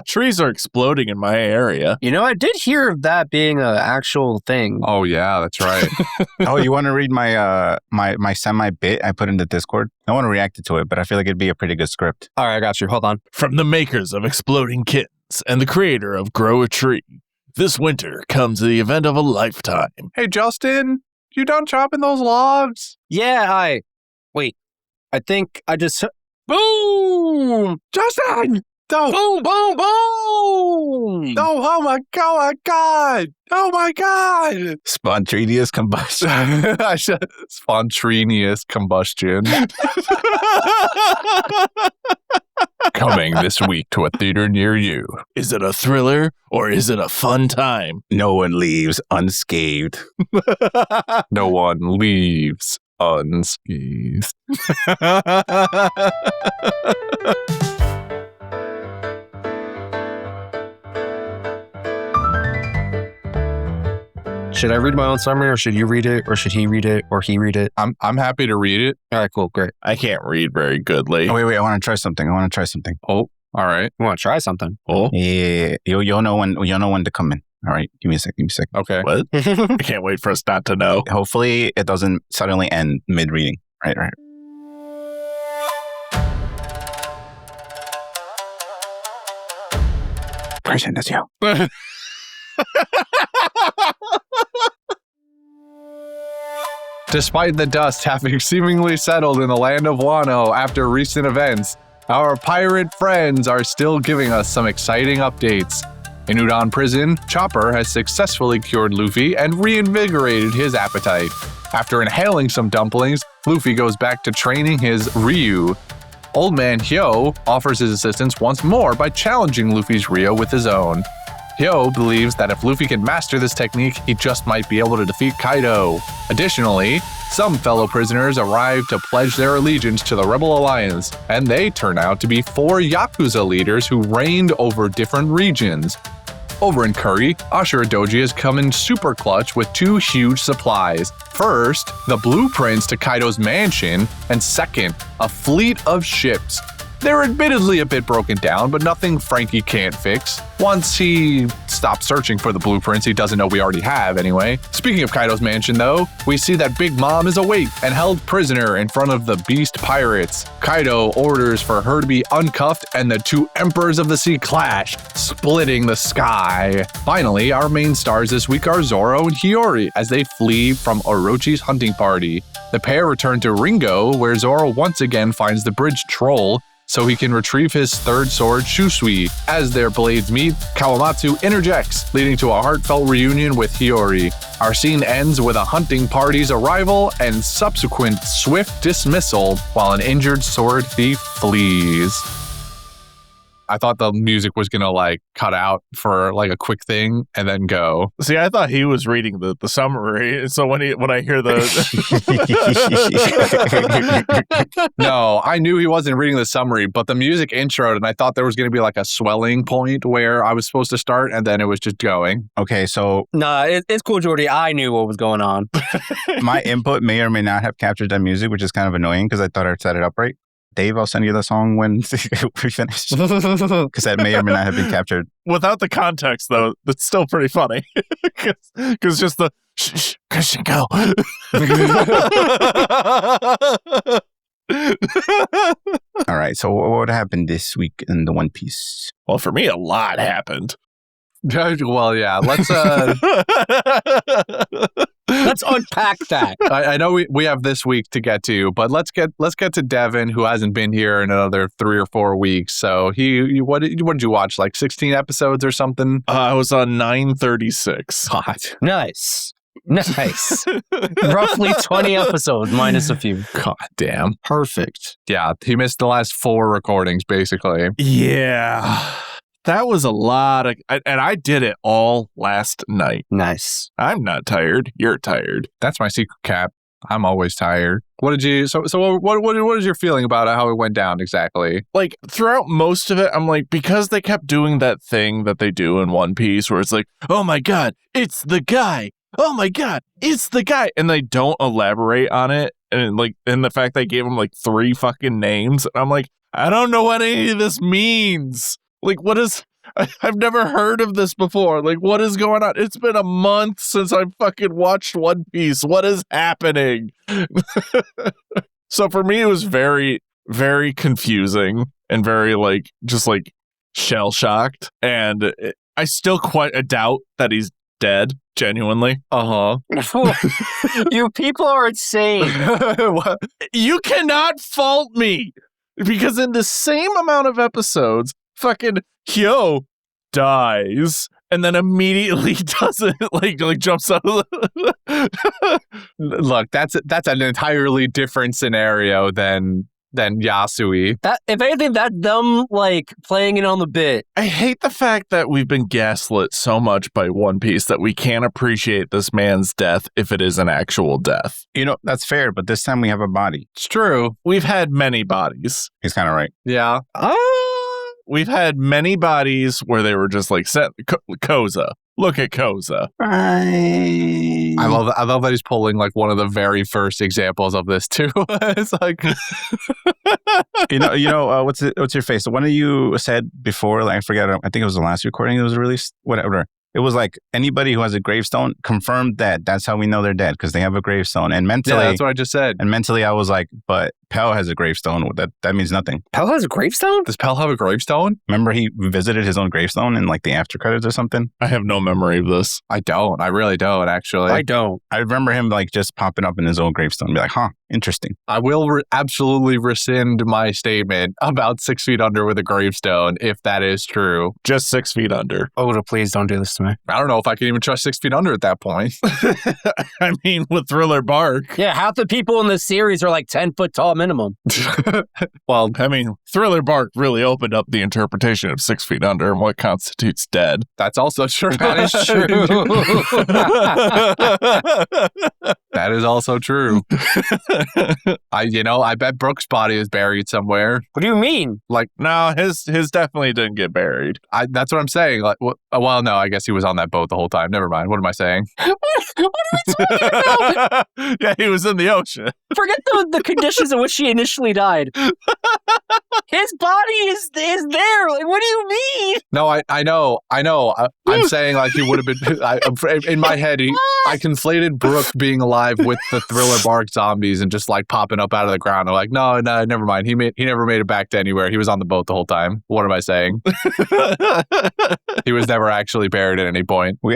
Trees are exploding in my area. You know, I did hear of that being an actual thing. Oh, yeah, that's right. Oh, you want to read my my semi-bit I put in the Discord? I want to react to it, but I feel like it'd be a pretty good script. All right, I got you. Hold on. From the makers of Exploding Kittens and the creator of Grow a Tree, this winter comes the event of a lifetime. Hey, Justin, you done chopping those logs? Yeah, Wait, I think I just... Boom! Justin! No! Boom, boom, boom! No, oh my god! Oh my god! Spontaneous combustion. I said spontaneous combustion. Coming this week to a theater near you. Is it a thriller or is it a fun time? No one leaves unscathed. No one leaves unscathed. Should I read my own summary, or should you read it, or should he read it, or he read it? I'm happy to read it. All right, cool, great. I can't read very goodly. Oh, wait, I want to try something. Oh, all right. You want to try something? Oh, Yeah, you'll know when to come in. All right, give me a sec. Okay. what? I can't wait for us not to know. Hopefully, it doesn't suddenly end mid-reading. Right. Present as you. Despite the dust having seemingly settled in the land of Wano after recent events, our pirate friends are still giving us some exciting updates. In Udon prison, Chopper has successfully cured Luffy and reinvigorated his appetite. After inhaling some dumplings, Luffy goes back to training his Ryuo. Old Man Hyo offers his assistance once more by challenging Luffy's Ryuo with his own. Hyo believes that if Luffy can master this technique, he just might be able to defeat Kaido. Additionally, some fellow prisoners arrive to pledge their allegiance to the Rebel Alliance, and they turn out to be 4 Yakuza leaders who reigned over different regions. Over in Curry, Ashura Doji has come in super clutch with 2 huge supplies. First, the blueprints to Kaido's mansion, and second, a fleet of ships. They're admittedly a bit broken down, but nothing Frankie can't fix. Once he stops searching for the blueprints he doesn't know we already have anyway. Speaking of Kaido's mansion though, we see that Big Mom is awake and held prisoner in front of the beast pirates. Kaido orders for her to be uncuffed and the 2 Emperors of the Sea clash, splitting the sky. Finally, our main stars this week are Zoro and Hiyori as they flee from Orochi's hunting party. The pair return to Ringo, where Zoro once again finds the bridge troll, so he can retrieve his 3rd sword, Shusui. As their blades meet, Kawamatsu interjects, leading to a heartfelt reunion with Hiyori. Our scene ends with a hunting party's arrival and subsequent swift dismissal while an injured sword thief flees. I thought the music was gonna cut out for a quick thing and then go. See, I thought he was reading the summary. So when I hear the No, I knew he wasn't reading the summary, but the music introed and I thought there was gonna be a swelling point where I was supposed to start and then it was just going. Okay, so Nah, it's cool, Jordy. I knew what was going on. my input may or may not have captured that music, which is kind of annoying because I thought I set it up right. Dave, I'll send you the song when we finish. Because that may or may not have been captured. without the context though, it's still pretty funny. Because just the shh, Christian, go. All right, so what happened this week in the One Piece? Well, for me, a lot happened. Well, yeah, let's Let's unpack that. I know we have this week to get to, but let's get to Devin, who hasn't been here in another 3 or 4 weeks. So what did you watch? 16 episodes or something? I was on 936. God. Nice. Roughly 20 episodes minus a few. God damn. Perfect. Yeah, he missed the last 4 recordings, basically. Yeah. That was a lot and I did it all last night. Nice. I'm not tired. You're tired. That's my secret, Cap. I'm always tired. What did you? So what is your feeling about it, how it went down exactly? Throughout most of it, I'm because they kept doing that thing that they do in One Piece where it's oh my God, it's the guy. Oh my God, it's the guy. And they don't elaborate on it. And and the fact they gave him 3 fucking names. And I'm I don't know what any of this means. Like, what is... I've never heard of this before. Like, what is going on? It's been a month since I fucking watched One Piece. What is happening? So for me, it was very, very confusing and very, like, just, like, shell-shocked. And I still quite doubt that he's dead, genuinely. You people are insane. You cannot fault me. Because in the same amount of episodes, fucking Hyo dies and then immediately doesn't like jumps out of the Look, that's an entirely different scenario than Yasui. That, if anything, that's them like playing it on the bit. I hate the fact that we've been gaslit so much by One Piece that we can't appreciate this man's death if it is an actual death. You know, that's fair, but this time we have a body. It's true. We've had many bodies. He's kind of right. Yeah. We've had many bodies where they were just like Koza. Look at Koza. I love that he's pulling like one of the very first examples of this too. It's like what's your face? One of you said before, like I forget, I think it was the last recording that was released, whatever. It was like anybody who has a gravestone confirmed that that's how we know they're dead because they have a gravestone. And mentally, yeah, that's what I just said. And mentally, I was like, but Pell has a gravestone. That means nothing. Pell has a gravestone? Does Pell have a gravestone? Remember, he visited his own gravestone in like the after credits or something. I have no memory of this. I don't. I really don't. Actually, I don't. I remember him like just popping up in his own gravestone, and be like, huh, interesting. I will absolutely rescind my statement about 6 feet under with a gravestone if that is true. Just 6 feet under. Oda, please don't do this to me. I don't know if I can even trust 6 feet under at that point. I mean, with Thriller Bark. Yeah, half the people in this series are like 10 foot tall minimum. Well, I mean, Thriller Bark really opened up the interpretation of 6 feet under and what constitutes dead. That's also true. That is true. That is also true. I bet Brooke's body is buried somewhere. What do you mean? Like, no, his definitely didn't get buried. That's what I'm saying. Like, well, no, I guess he was on that boat the whole time. Never mind. What am I saying? What are we talking about? Yeah, he was in the ocean. Forget the conditions in which he initially died. His body is there. Like, what do you mean? No, I know. I'm saying like he would have been. In my head, I conflated Brooke being alive with the Thriller Bark zombies and just like popping up out of the ground. I'm like, no, never mind. He never made it back to anywhere. He was on the boat the whole time. What am I saying? He was never actually buried at any point. We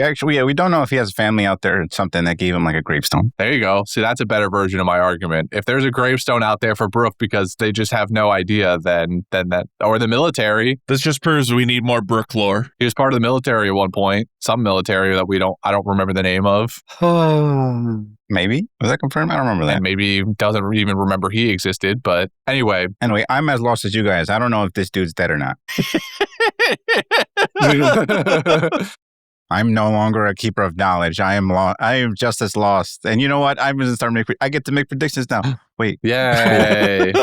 don't know if he has family out there or something that gave him like a gravestone. There you go. See, that's a better version of my argument. If there's a gravestone out there for Brooke because they just have no idea, then that, or the military. This just proves we need more Brook lore. He was part of the military at one point. Some military that I don't remember the name of. Maybe. Was that confirmed? I don't remember that. And maybe doesn't even remember he existed. But anyway, I'm as lost as you guys. I don't know if this dude's dead or not. I'm no longer a keeper of knowledge. I am just as lost. And you know what? I'm going to start I get to make predictions now. Wait. Yay.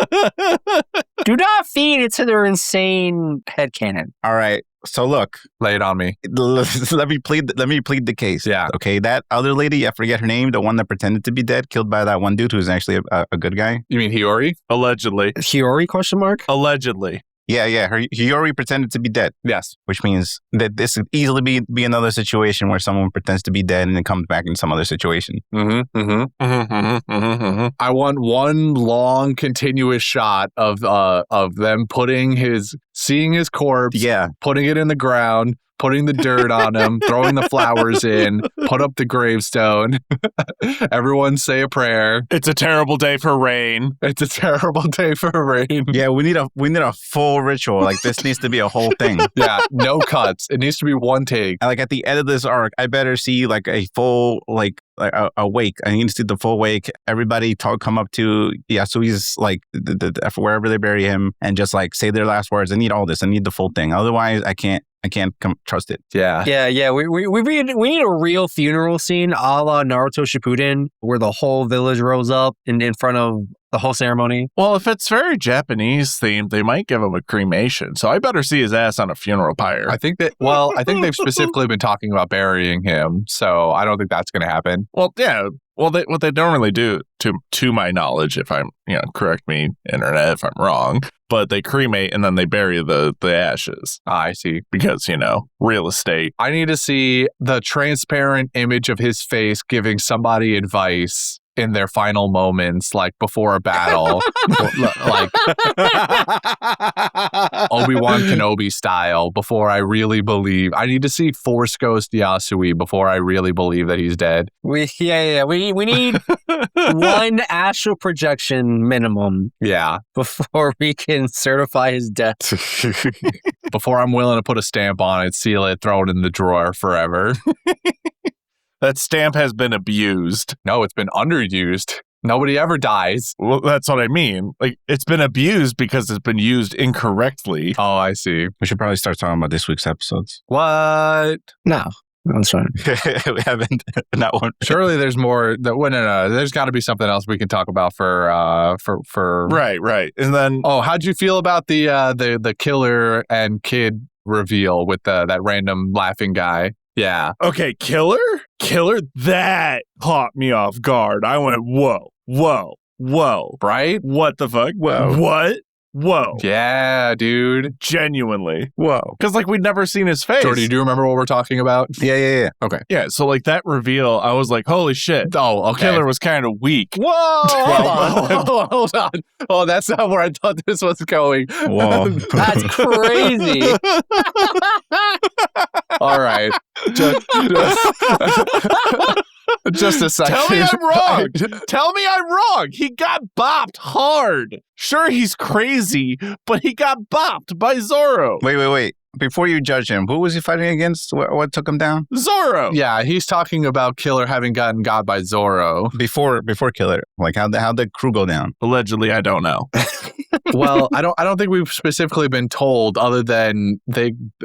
Do not feed into their insane headcanon. All right. So look, lay it on me. Let me plead the case. Yeah. Okay. That other lady, I forget her name, the one that pretended to be dead, killed by that one dude who's actually a good guy. You mean Hiyori? Allegedly. Hiyori, question mark? Allegedly. Yeah. Hiyori pretended to be dead. Yes. Which means that this could easily be another situation where someone pretends to be dead and then comes back in some other situation. I want one long, continuous shot of them seeing his corpse, putting it in the ground, putting the dirt on him, throwing the flowers in, put up the gravestone. Everyone say a prayer. It's a terrible day for rain. It's a terrible day for rain. Yeah, we need a full ritual. Like this needs to be a whole thing. Yeah, no cuts. It needs to be one take. And like at the end of this arc, I better see like a full a wake. I need to see the full wake. Everybody come up to Yasui's like wherever they bury him and just like say their last words. I need all this. I need the full thing. Otherwise, I can't trust it. Yeah. Yeah. We need a real funeral scene a la Naruto Shippuden where the whole village rose up in front of the whole ceremony. Well, if it's very Japanese themed, they might give him a cremation. So I better see his ass on a funeral pyre. I think they've specifically been talking about burying him. So I don't think that's going to happen. Well, yeah. Well, what they normally do, to my knowledge, if I'm, correct me, internet, if I'm wrong, but they cremate and then they bury the ashes. I see. Because, real estate. I need to see the transparent image of his face giving somebody advice in their final moments, like before a battle, like Obi-Wan Kenobi style, before I really believe. I need to see Force Ghost Yasui before I really believe that he's dead. We need one astral projection minimum. Yeah. Before we can certify his death. Before I'm willing to put a stamp on it, seal it, throw it in the drawer forever. That stamp has been abused. No, it's been underused. Nobody ever dies. Well, that's what I mean. Like, it's been abused because it's been used incorrectly. Oh, I see. We should probably start talking about this week's episodes. What? No, that's fine. We haven't. Not one. Surely there's more. No. There's got to be something else we can talk about for. Right. And then, how'd you feel about the killer and kid reveal with that random laughing guy? Yeah. Okay, Killer, that caught me off guard. I went, whoa. Right? What the fuck? Whoa. What? Whoa. Yeah, dude. Genuinely. Whoa. Because, we'd never seen his face. Jordy, do you remember what we're talking about? Yeah. Okay. Yeah, so, that reveal, I was like, holy shit. Oh, okay. Killer was kind of weak. Whoa! Hold on. Oh, that's not where I thought this was going. Whoa. That's crazy. All right. Just a second. Tell me I'm wrong. Tell me I'm wrong. He got bopped hard. Sure, he's crazy, but he got bopped by Zoro. Wait. Before you judge him, who was he fighting against? What took him down? Zoro. Yeah, he's talking about Killer having gotten got by Zoro. Before Killer. Like, how'd the crew go down? Allegedly, I don't know. Well, I don't think we've specifically been told, other than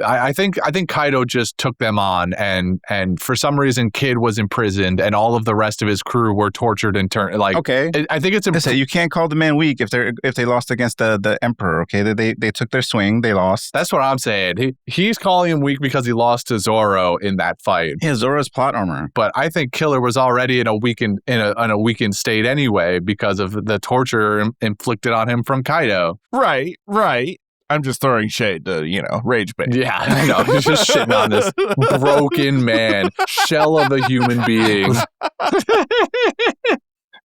I think Kaido just took them on, and for some reason Kid was imprisoned and all of the rest of his crew were tortured and turned okay. I think it's Listen, you can't call the man weak if they lost against the Emperor. Okay, they took their swing, they lost. That's what I'm saying. He's calling him weak because he lost to Zoro in that fight. Yeah, Zoro's plot armor. But I think Killer was already in a weakened state anyway because of the torture inflicted on him from Kaido. Right. I'm just throwing shade to, rage bait. Yeah, I know. He's just shitting on this broken man, shell of a human being.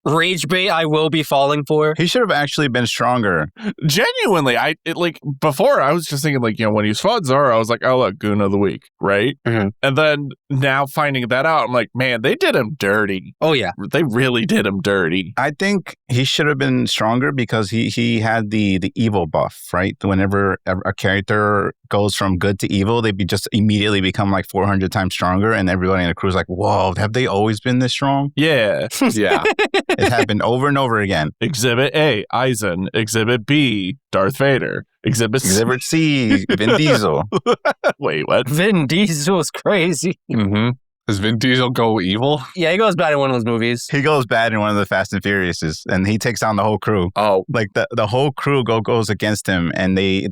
Rage bait I will be falling for. He should have actually been stronger. Genuinely, before I was just thinking when he fought Zoro, I was like, oh look, Goon of the Week, right? Mm-hmm. And then now finding that out, I'm like, man, they did him dirty. Oh yeah, they really did him dirty. I think he should have been stronger because he had the evil buff, right? Whenever a character goes from good to evil, they just immediately become 400 times stronger, and everybody in the crew is like, whoa, have they always been this strong? Yeah. Yeah. It happened over and over again. Exhibit A, Aizen. Exhibit B, Darth Vader. Exhibit C, Vin Diesel. Wait, what? Vin Diesel's crazy. Mm-hmm. Does Vin Diesel go evil? Yeah, he goes bad in one of those movies. He goes bad in one of the Fast and Furiouses, and he takes down the whole crew. Oh, the whole crew goes against him, and they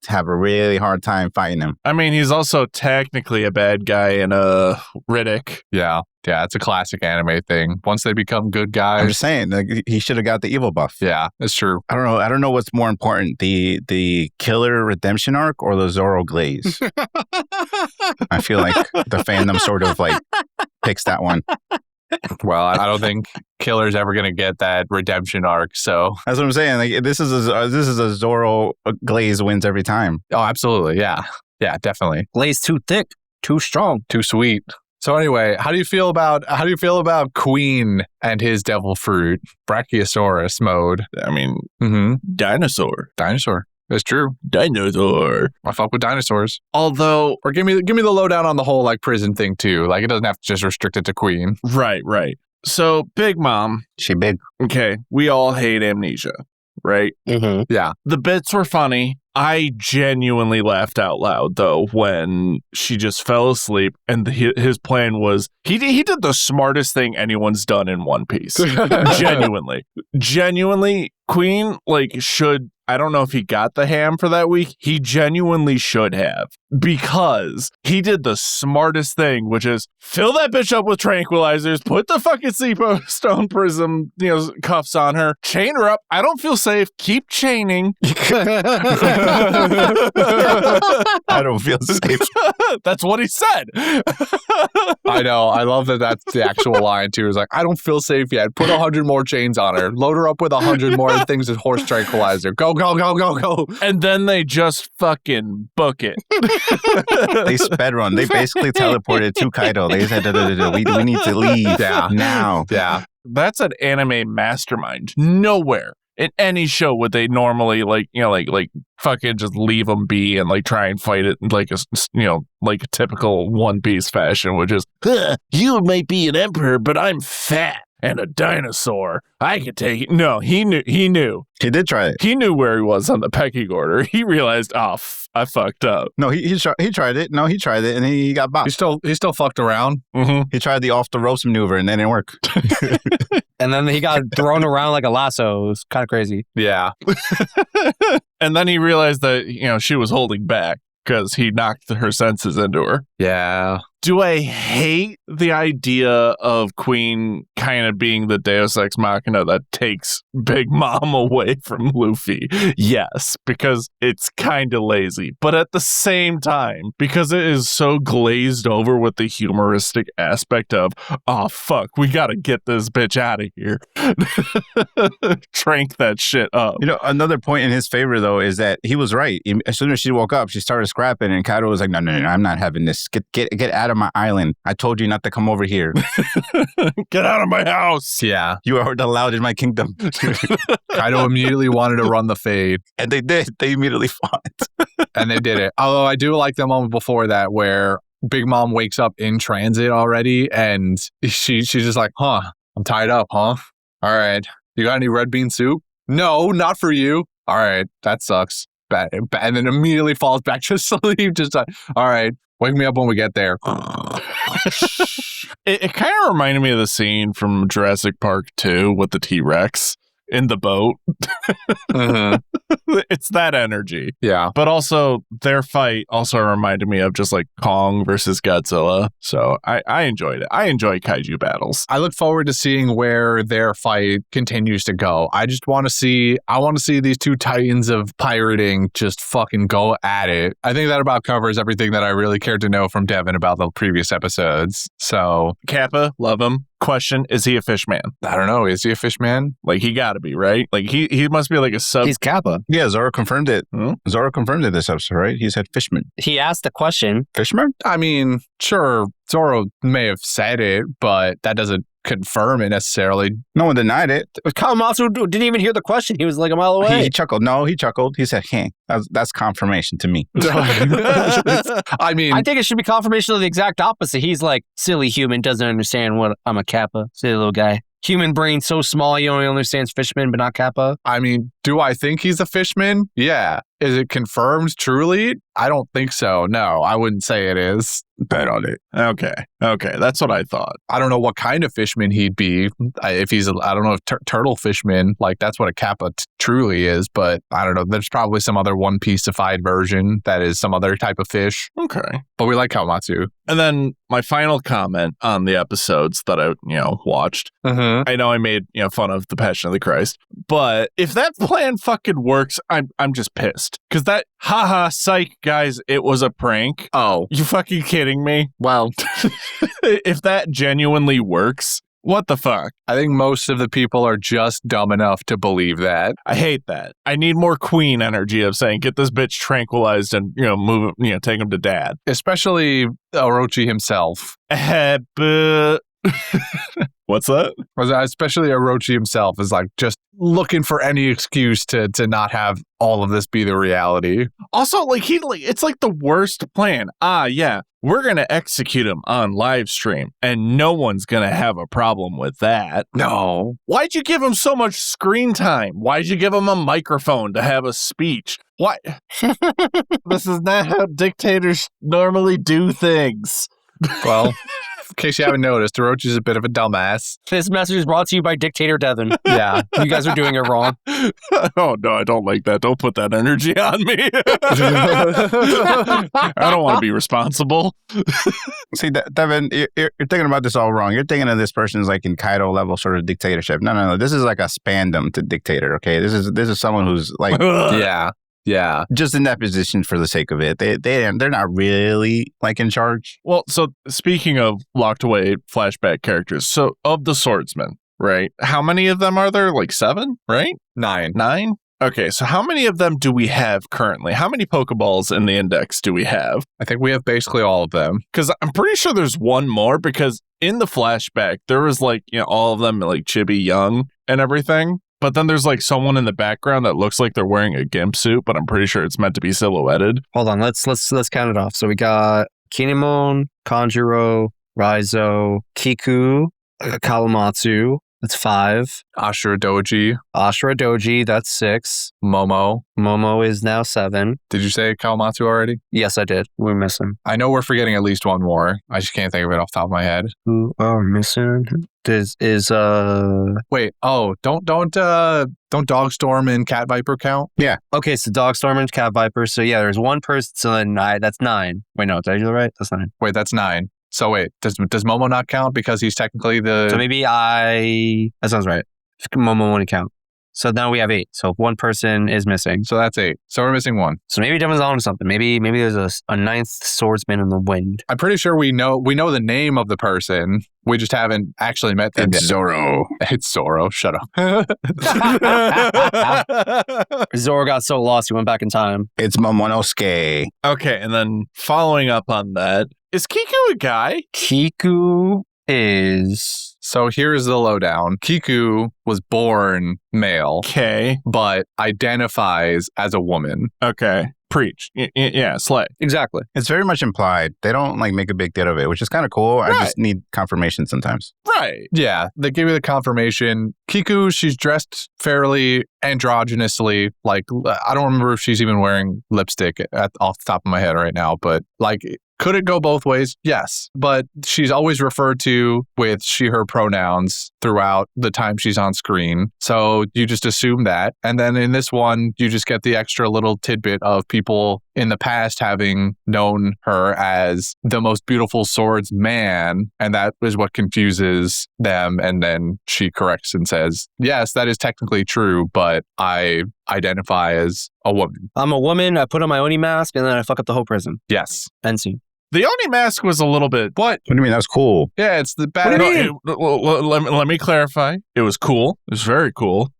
have a really hard time fighting him. I mean, he's also technically a bad guy in Riddick. Yeah. Yeah, it's a classic anime thing. Once they become good guys. I'm just saying, he should have got the evil buff. Yeah, it's true. I don't know what's more important, the Killer redemption arc or the Zoro glaze. I feel like the fandom sort of picks that one. Well, I don't think Killer's ever going to get that redemption arc, so. That's what I'm saying. This is a Zoro glaze wins every time. Oh, absolutely. Yeah. Yeah, definitely. Glaze too thick, too strong, too sweet. So anyway, how do you feel about Queen and his devil fruit, Brachiosaurus mode? I mean, dinosaur. That's true. Dinosaur. I fuck with dinosaurs. Although, or give me the lowdown on the whole prison thing too. It doesn't have to just restrict it to Queen. Right. So Big Mom. She big. Okay, we all hate Amnesia, right? Mm-hmm. Yeah. The bits were funny. I genuinely laughed out loud, though, when she just fell asleep and his plan was, he did the smartest thing anyone's done in One Piece. Genuinely. Queen, should, I don't know if he got the ham for that week. He genuinely should have, because he did the smartest thing, which is fill that bitch up with tranquilizers, put the fucking stone prism, cuffs on her, chain her up. I don't feel safe. Keep chaining. I don't feel safe. That's what he said. I know. I love that that's the actual line, too. It's like, I don't feel safe yet. Put 100 more chains on her. Load her up with 100 more things with horse tranquilizer. Go, go, go, go, go. And then they just fucking book it. They sped run. They basically teleported to Kaido. They said, we need to leave now. Yeah. That's an anime mastermind. Nowhere in any show would they normally like fucking just leave them be and like try and fight it like a typical One Piece fashion, which is, you might be an emperor, but I'm fat and a dinosaur. I could take it. No, he knew. He did try it. He knew where he was on the pecking order. He realized, I fucked up. No, he tried it. No, he tried it, and he got bopped. He still fucked around. Mm-hmm. He tried the off the ropes maneuver, and that didn't work. And then he got thrown around like a lasso. It was kind of crazy. Yeah. And then he realized that, she was holding back because he knocked her senses into her. Yeah. Do I hate the idea of Queen kind of being the Deus Ex Machina that takes Big Mom away from Luffy? Yes, because it's kind of lazy. But at the same time, because it is so glazed over with the humoristic aspect of, oh, fuck, we got to get this bitch out of here. Trank that shit up. Another point in his favor, though, is that he was right. As soon as she woke up, she started scrapping, and Kaido was like, no, I'm not having this. Get out of my island. I told you not to come over here. Get out of my house. Yeah. You are allowed in my kingdom. Kaido immediately wanted to run the fade. And they did. They immediately fought. And they did it. Although I do like the moment before that where Big Mom wakes up in transit already and she's just like, I'm tied up, huh? All right. You got any red bean soup? No, not for you. All right. That sucks. Bad. And then immediately falls back to sleep. Just like, all right. Wake me up when we get there. It kind of reminded me of the scene from Jurassic Park 2 with the T-Rex in the boat. It's that energy. Yeah. But also, their fight also reminded me of just like Kong versus Godzilla. So I enjoyed it. I enjoy kaiju battles. I look forward to seeing where their fight continues to go. I want to see these two titans of pirating just fucking go at it. I think that about covers everything that I really cared to know from Devin about the previous episodes. So Kappa, love him. Question, is he a fish man? I don't know. Is he a fish man? Like, he gotta be, right? Like, he must be like a sub. He's Kappa. Yeah, Zoro confirmed it. Zoro confirmed it this episode, right? He said fishman. He asked the question. Fishman? I mean, sure, Zoro may have said it, but that doesn't confirm it necessarily. No one denied it. Kawamatsu didn't even hear the question. He was like a mile away. He chuckled. No, he chuckled. He said, hey, that's confirmation to me. I mean, I think it should be confirmation of the exact opposite. He's like, silly human, doesn't understand what I'm a Kappa. Silly little guy. Human brain so small, he only understands fisherman, but not Kappa. I mean, do I think he's a fishman? Yeah. Is it confirmed truly? I don't think so. No, I wouldn't say it is. Bet on it. Okay, that's what I thought. I don't know what kind of fishman he'd be. If he's, I don't know if turtle fishman, like that's what a Kappa truly is, but I don't know. There's probably some other One Piece-ified version that is some other type of fish. Okay. But we like Kawamatsu. And then my final comment on the episodes that I, watched. I know I made, fun of the Passion of the Christ, but if that plan fucking works, I'm just pissed. Because that, haha, psych, guys, it was a prank. Oh. You fucking kidding me? Well, if that genuinely works, what the fuck? I think most of the people are just dumb enough to believe that. I hate that. I need more Queen energy of saying, get this bitch tranquilized and, move, take him to dad. Especially Orochi himself. What's that? Especially Orochi himself is like just looking for any excuse to not have all of this be the reality. Also, it's like the worst plan. Yeah, we're going to execute him on live stream and no one's going to have a problem with that. No. Why'd you give him so much screen time? Why'd you give him a microphone to have a speech? Why? This is not how dictators normally do things. Well, In case you haven't noticed, Orochi's a bit of a dumbass. This message is brought to you by Dictator Devin. Yeah. You guys are doing it wrong. Oh, no, I don't like that. Don't put that energy on me. I don't want to be responsible. See, Devin, you're thinking about this all wrong. You're thinking of this person's like in Kaido level sort of dictatorship. No. This is like a spandom to dictator. Okay, this is someone who's like Yeah. just in that position for the sake of it. They're not really like in charge. Well, so speaking of locked away flashback characters, so of the swordsmen, right? How many of them are there? Like 7, right? 9. 9? Okay, so how many of them do we have currently? How many Pokeballs in the index do we have? I think we have basically all of them. Because I'm pretty sure there's one more, because in the flashback, there was like, all of them like chibi young and everything. But then there's like someone in the background that looks like they're wearing a gimp suit, but I'm pretty sure it's meant to be silhouetted. Hold on, let's count it off. So we got Kinemon, Kanjuro, Raizo, Kiku, Kawamatsu. That's 5. Ashura Doji, Ashura Doji, that's 6. Momo. Momo is now 7. Did you say Kawamatsu already? Yes, I did. We're missing. I know we're forgetting at least one more. I just can't think of it off the top of my head. Who are missing? This is Wait, don't Dogstorm and Cat Viper count? okay, so Dogstorm and Cat Viper. So yeah, there's one person, so then that's 9. Wait, no, did I do that right? That's 9. Wait, that's 9. So wait, does Momo not count because he's technically the... So maybe that sounds right. Momo won't count. So now we have 8. So one person is missing. So that's 8. So we're missing 1. So maybe Devin's on to something. Maybe there's a 9th swordsman in the wind. I'm pretty sure we know the name of the person. We just haven't actually met them yet. Zoro. It's Zoro. Shut up. Zoro got so lost he went back in time. It's Momonosuke. Okay, and then following up on that, is Kiku a guy? Kiku is... So here's the lowdown. Kiku was born male, Okay. but identifies as a woman. Okay. Preach. Yeah, slay. Exactly. It's very much implied. They don't like make a big deal of it, which is kind of cool. I Right. just need confirmation sometimes. Right. Yeah, they give you the confirmation. Kiku, she's dressed fairly androgynously. Like, I don't remember if she's even wearing lipstick off the top of my head right now, but like... Could it go both ways? Yes. But she's always referred to with she, her pronouns throughout the time she's on screen. So you just assume that. And then in this one, you just get the extra little tidbit of people in the past having known her as the most beautiful swordsman. And that is what confuses them. And then she corrects and says, yes, that is technically true, but I identify as a woman. I'm a woman. I put on my Oni mask and then I fuck up the whole prison. Yes. End scene. The Oni mask was a little bit... What? What do you mean? That was cool. Yeah, it's the bad. What do you mean? Let me clarify. It was cool. It was very cool.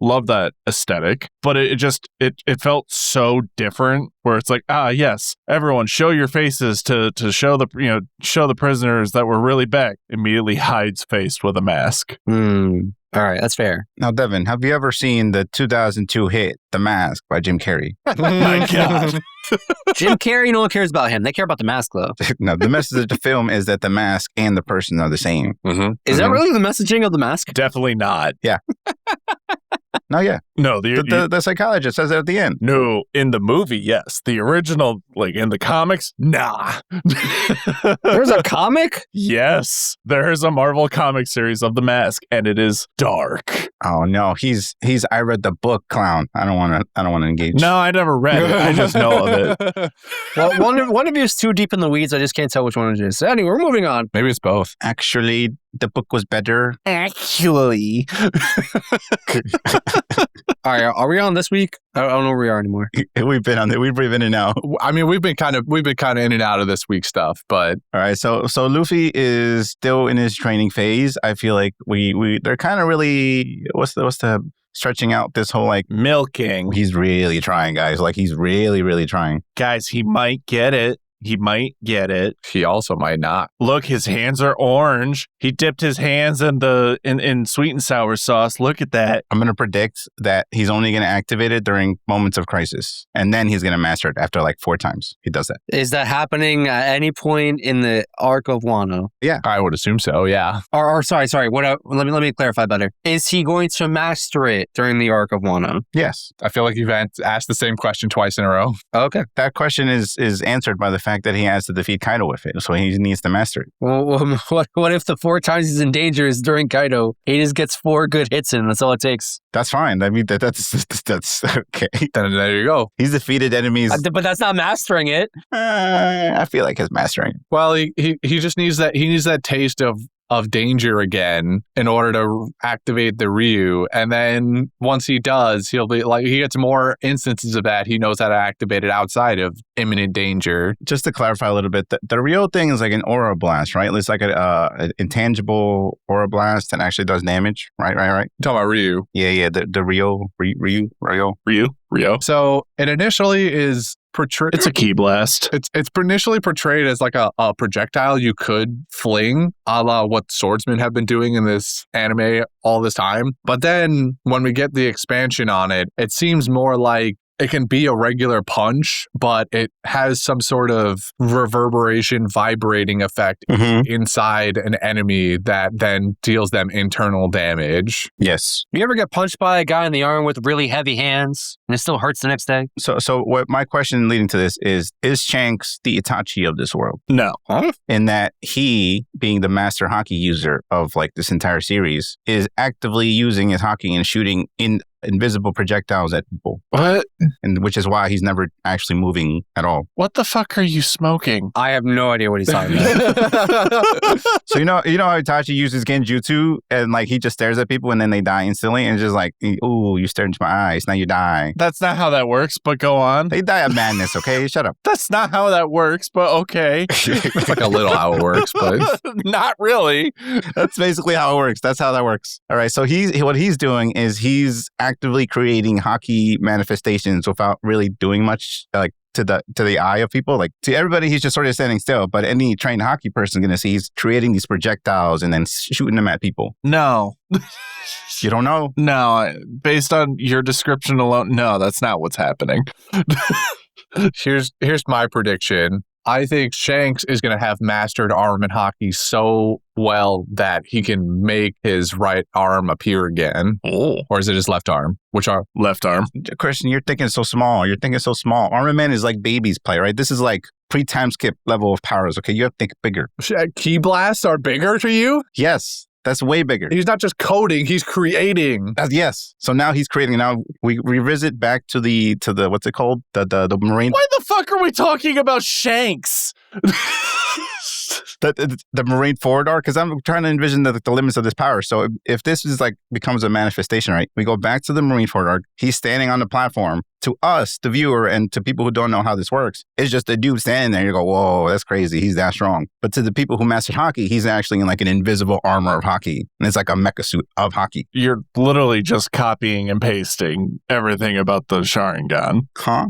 Love that aesthetic. But it felt so different where it's like, yes, everyone show your faces to show the prisoners that we're really back. Immediately hides face with a mask. All right, that's fair. Now, Devin, have you ever seen the 2002 hit, The Mask by Jim Carrey? My God. Jim Carrey, no one cares about him. They care about the mask, though. No, the message of the film is that the mask and the person are the same. Is that really the messaging of the mask? Definitely not. No, yeah. No, The psychologist says it at the end. No, in the movie, yes. The original, like in the comics, nah. There's a comic? Yes, there is a Marvel comic series of The Mask, and it is dark. Oh no, he's I read the book clown. I don't want to engage. No, I never read it. I just know of it. Well, one of you is too deep in the weeds. I just can't tell which one it is. Anyway, we're moving on. Maybe it's both. Actually, the book was better. Actually. All right, are we on this week? I don't know where we are anymore. We've been in and out. I mean, we've been kind of in and out of this week's stuff, but All right, so Luffy is still in his training phase. I feel like they're kind of really what's the stretching out this whole like Milking. he's really trying, guys. Like he's really, really trying. Guys, he might get it. He might get it. he also might not. Look, his hands are orange. He dipped his hands in sweet and sour sauce. Look at that. I'm gonna predict that he's only gonna activate it during moments of crisis, and then he's gonna master it after like 4 times. He does that. Is that happening at any point in the arc of Wano? I would assume so. Yeah. Or sorry. Let me clarify better. Is he going to master it during the arc of Wano? Yes, I feel like you've asked the same question twice in a row. Okay. that question is answered by the fact fact that he has to defeat Kaido with it. So he needs to master it. Well, what if the 4 times he's in danger is during Kaido? He just gets 4 good hits in. That's all it takes. That's fine. I mean, that's okay. Then there you go. He's defeated enemies. But that's not mastering it. I feel like he's mastering it. Well, he just needs that. He needs that taste of danger again in order to activate the Ryu. And then once he does, he'll be like, he gets more instances of that. He knows how to activate it outside of imminent danger. Just to clarify a little bit, the Ryuo thing is like an aura blast, right? It's like an intangible aura blast that actually does damage, right? You're talking about Ryu. Yeah. The Ryuo. So it initially is portrayed. It's a key blast. It's initially portrayed as like a projectile you could fling, a la what swordsmen have been doing in this anime all this time. But then when we get the expansion on it, it seems more like it can be a regular punch, but it has some sort of reverberation, vibrating effect inside an enemy that then deals them internal damage. Yes. You ever get punched by a guy in the arm with really heavy hands and it still hurts the next day? So what my question leading to this is Shanks the Itachi of this world? No. In that he, being the master hockey user of like this entire series, is actively using his hockey and shooting invisible projectiles at people. What? And which is why he's never actually moving at all. What the fuck are you smoking? I have no idea what he's talking about. So you know how Itachi uses genjutsu and like he just stares at people and then they die instantly and it's just like, ooh, you stared into my eyes, now you die. That's not how that works, but go on. They die of madness, okay? Shut up. That's not how that works, but okay. It's like a little how it works, but Not really. That's basically how it works. That's how that works. All right. So what he's doing is he's actively creating hockey manifestations without really doing much, like to the eye of people. Like to everybody, he's just sort of standing still. But any trained hockey person is going to see he's creating these projectiles and then shooting them at people. No. You don't know? No. Based on your description alone, no, that's not what's happening. here's my prediction. I think Shanks is going to have mastered arm and hockey so well that he can make his right arm appear again. Oh. Or is it his left arm? Which arm? Left arm. Christian, you're thinking so small. Armament is like babies play, right? This is like pre-time skip level of powers, okay? You have to think bigger. Key blasts are bigger to you? Yes. That's way bigger. He's not just coding, he's creating. Yes. So now he's creating. Now we revisit back to the what's it called? The marine. Why the fuck are we talking about Shanks? The marine forward arc, because I'm trying to envision the limits of this power. So if this is like becomes a manifestation, right? We go back to the marine forward arc. He's standing on the platform. To us, the viewer, and to people who don't know how this works, it's just a dude standing there. You go, whoa, that's crazy. He's that strong. But to the people who mastered hockey, he's actually in like an invisible armor of hockey. And it's like a mecha suit of hockey. You're literally just copying and pasting everything about the Sharingan. Huh?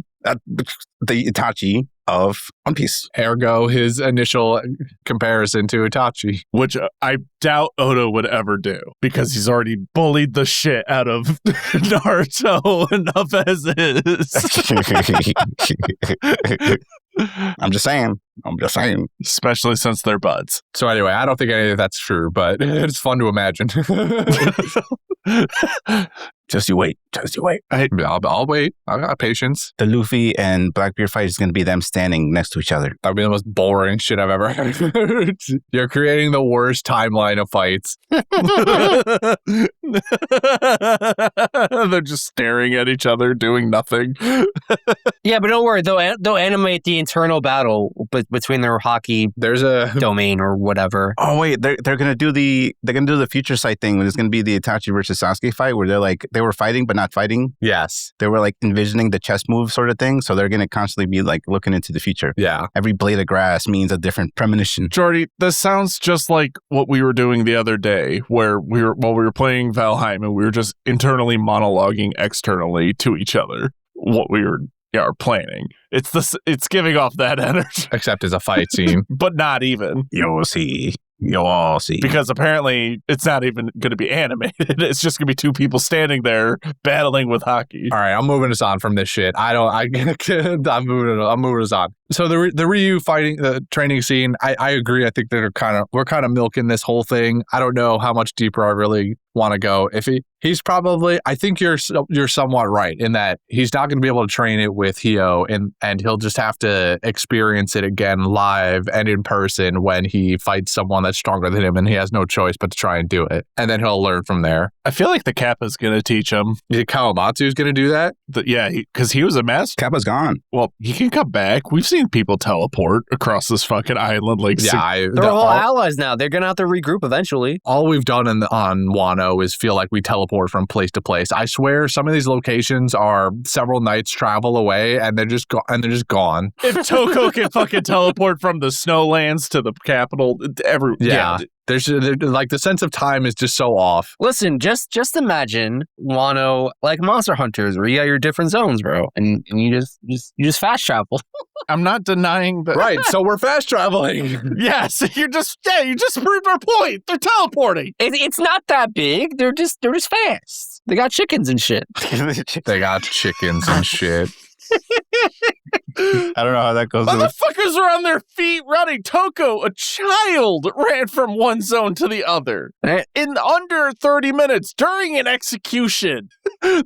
The Itachi of One Piece. Ergo, his initial comparison to Itachi. Which I doubt Oda would ever do because he's already bullied the shit out of Naruto enough as is. I'm just saying. Especially since they're buds. So anyway, I don't think any of that's true, but it's fun to imagine. Just you wait. I'll wait. I got patience. The Luffy and Blackbeard fight is going to be them standing next to each other. That would be the most boring shit I've ever heard. You're creating the worst timeline of fights. They're just staring at each other, doing nothing. Yeah, but don't worry. They'll animate the internal battle between their hockey There's a domain or whatever. Oh wait, they're gonna do the future sight thing. Where it's gonna be the Itachi versus Sasuke fight, where they were fighting but not fighting. yes. They were like envisioning the chess move sort of thing. So they're gonna constantly be like looking into the future. Yeah. Every blade of grass means a different premonition. Jordy, this sounds just like what we were doing the other day, where while we were playing Valheim and we were just internally monologuing externally to each other what we were planning. It's giving off that energy, Except as a fight scene. but not even. You'll all see. Because apparently it's not even going to be animated. It's just going to be two people standing there battling with hockey. All right, I'm moving us on from this shit. I'm moving us on. So the Ryu fighting the training scene, I agree. I think we're kind of milking this whole thing. I don't know how much deeper I really want to go. If he's probably, I think you're somewhat right in that he's not going to be able to train it with Hyo, and he'll just have to experience it again live and in person when he fights someone that's stronger than him, and he has no choice but to try and do it, and then he'll learn from there. I feel like the Kappa's going to teach him. You think Kawamatsu's going to do that? Yeah, because he was a master. Kappa's gone. Well, he can come back. We've seen people teleport across this fucking island. Like, they're all allies now. They're going to have to regroup eventually. All we've done on Wano is feel like we teleport from place to place. I swear some of these locations are several nights travel away, and they're just gone. If Toko can fucking teleport from the snowlands to the capital, there's like the sense of time is just so off. Listen, just imagine Wano like Monster Hunters, where you got your different zones, bro, and you just fast travel. I'm not denying that. Right, so we're fast traveling. Yes, you just proved our point. They're teleporting. It's not that big. They're just fast. They got chickens and shit. They got chickens and shit. I don't know how that goes. Motherfuckers are on their feet running. Toko, a child, ran from one zone to the other in under 30 minutes during an execution.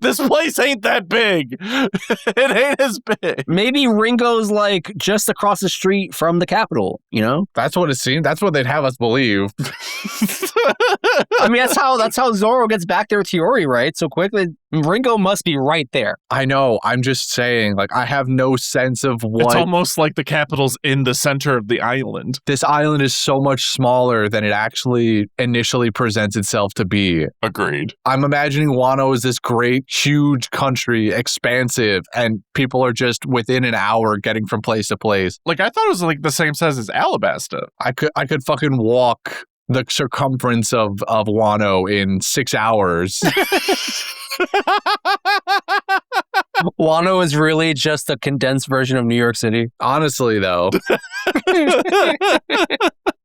This place ain't that big. It ain't as big. Maybe Ringo's like just across the street from the capital, you know? That's what it seemed. That's what they'd have us believe. I mean, that's how Zoro gets back there with Hiyori, right? So quickly, Ringo must be right there. I know. I'm just saying, like, I have no sense of what... It's almost like the capital's in the center of the island. This island is so much smaller than it actually initially presents itself to be. Agreed. I'm imagining Wano is this great, huge country, expansive, and people are just within an hour getting from place to place. Like, I thought it was like the same size as Alabasta. I could fucking walk the circumference of Wano in 6 hours. Wano is really just a condensed version of New York City. Honestly, though.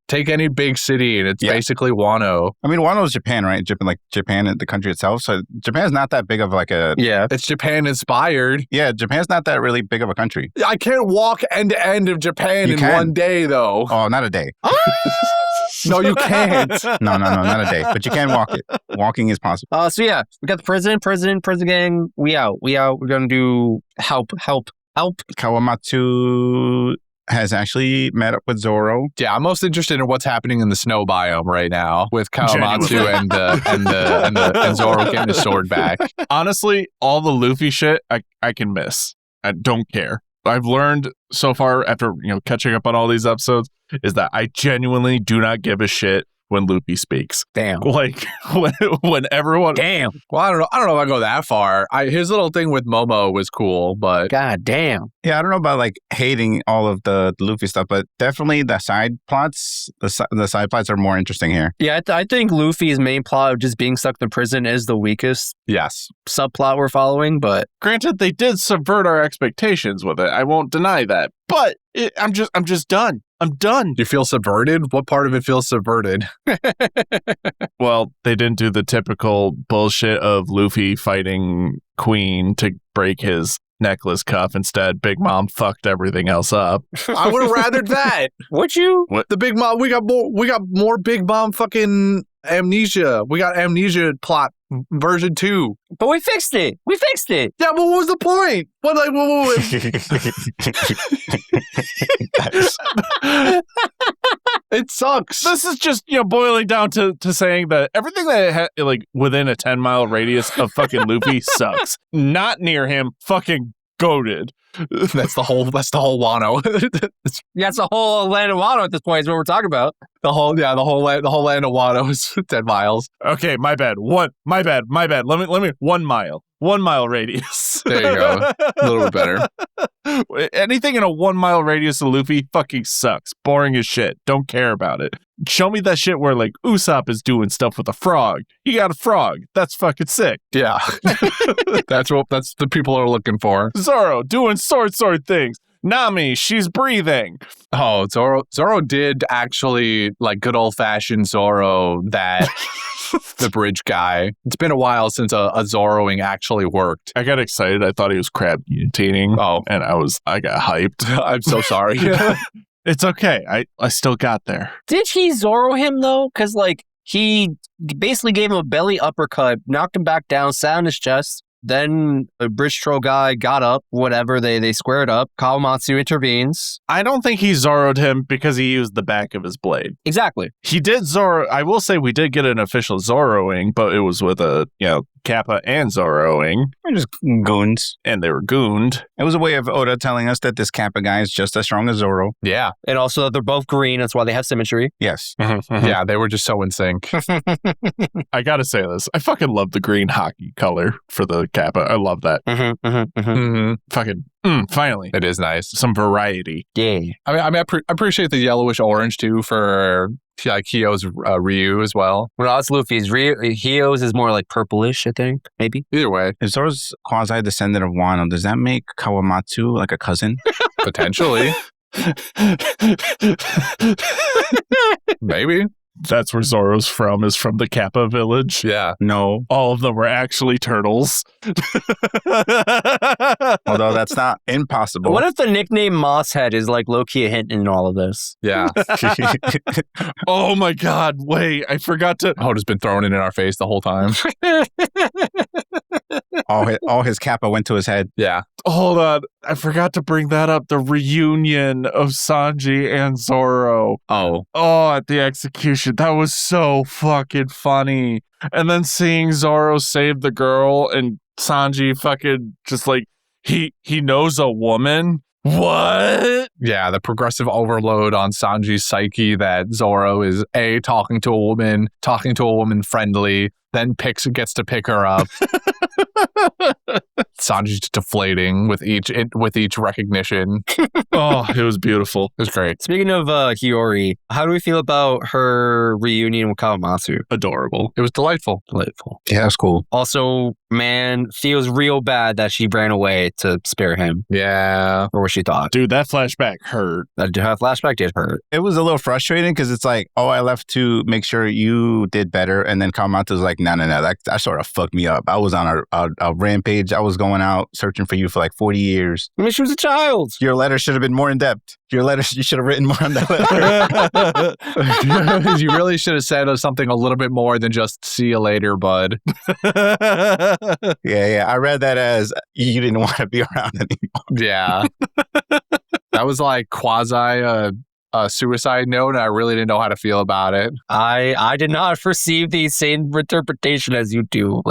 Take any big city and it's basically Wano. I mean, Wano is Japan, right? Japan, the country itself. So Japan's not that big of like a... Yeah, it's Japan inspired. Yeah, Japan's not that really big of a country. I can't walk end to end of Japan in one day, though. Oh, not a day. No, you can't. No, not a day. But you can walk it. Walking is possible. So yeah, we got the prison gang. We out. We're gonna do help. Kawamatsu has actually met up with Zoro. Yeah, I'm most interested in what's happening in the snow biome right now with Kawamatsu and Zoro getting his sword back. Honestly, all the Luffy shit I can miss. I don't care. I've learned so far after catching up on all these episodes is that I genuinely do not give a shit when Luffy speaks. Damn. Like when everyone. Damn. Well, I don't know if I go that far. His little thing with Momo was cool, but God damn. Yeah, I don't know about like hating all of the Luffy stuff, but definitely the side plots, the side plots are more interesting here. Yeah, I think Luffy's main plot of just being stuck in prison is the weakest. Yes. Subplot we're following, but granted, they did subvert our expectations with it. I won't deny that, but I'm just done. I'm done. You feel subverted? What part of it feels subverted? Well, they didn't do the typical bullshit of Luffy fighting Queen to break his necklace cuff. Instead, Big Mom fucked everything else up. I would have rathered that. Would you? What? The Big Mom, we got more Big Mom fucking amnesia. We got amnesia plot version 2. But we fixed it. Yeah, but what was the point? What It sucks. This is just, boiling down to saying that everything that within a 10-mile radius of fucking Luffy sucks. Not near him, fucking goated. That's the whole Wano. Yeah, it's the whole land of Wano at this point is what we're talking about. The whole land of Wano is 10 miles. Okay, my bad. My bad. Let me 1 mile. 1 mile radius. There you go. A little bit better. Anything in a 1 mile radius of Luffy fucking sucks. Boring as shit. Don't care about it. Show me that shit where Usopp is doing stuff with a frog. You got a frog. That's fucking sick. Yeah. That's the people are looking for. Zoro doing sword things. Nami, she's breathing. Oh, Zoro did actually good old fashioned Zoro that the bridge guy. It's been a while since a Zoroing actually worked. I got excited. I thought he was crab guillotining. Oh. And I got hyped. I'm so sorry. It's okay. I still got there. Did he Zoro him, though? Because, like, he basically gave him a belly uppercut, knocked him back down, sat on his chest. Then the bridge troll guy got up, whatever, they squared up. Kawamatsu intervenes. I don't think he Zoro'd him because he used the back of his blade. Exactly. He did Zoro. I will say we did get an official Zoroing, but it was with a, Kappa and Zoroing. We're just goons. And they were gooned. It was a way of Oda telling us that this Kappa guy is just as strong as Zoro. Yeah. And also that they're both green. That's why they have symmetry. Yes. Yeah, they were just so in sync. I gotta say this. I fucking love the green hockey color for the Kappa. I love that. Fucking, finally. It is nice. Some variety. Yeah. I appreciate the yellowish orange too for like Hyo's Ryu as well. Well, that's Luffy's. Hyo's is more like purplish, I think. Maybe. Either way, If Zoro's quasi-descendant of Wano, does that make Kawamatsu like a cousin? potentially. Maybe. That's where Zoro's from, is from the Kappa village. Yeah. No. All of them were actually turtles. Although that's not impossible. What if the nickname Mosshead is like low-key a hint in all of this? Yeah. Oh my god, wait, I forgot to... Hoda's been throwing it in our face the whole time. all his Kappa went to his head. Yeah. Hold on, I forgot to bring that up. The reunion of Sanji and Zoro. Oh. Oh, at the execution. That was so fucking funny. And then seeing Zoro save the girl and Sanji fucking just like, he knows a woman. What? Yeah, the progressive overload on Sanji's psyche that Zoro is talking to a woman friendly, then gets to pick her up. Sanji's just deflating with each recognition. Oh, it was beautiful. It was great. Speaking of Hiyori, how do we feel about her reunion with Kawamatsu? Adorable. It was delightful. Delightful. Yeah, that's cool. Also, man, feels real bad that she ran away to spare him, Yeah. or what she thought. Dude, that flashback hurt. That flashback did hurt. It was a little frustrating because it's like, oh, I left to make sure you did better. And then Kawamatsu's like, no. That sort of fucked me up. I was on a rampage. I was going out searching for you for like 40 years. I mean, she was a child. Your letter should have been more in depth. You should have written more on that letter. You really should have said something a little bit more than just "see you later, bud." Yeah. I read that as you didn't want to be around anymore. Yeah. That was like quasi a suicide note, and I really didn't know how to feel about it. I did not perceive the same interpretation as you do.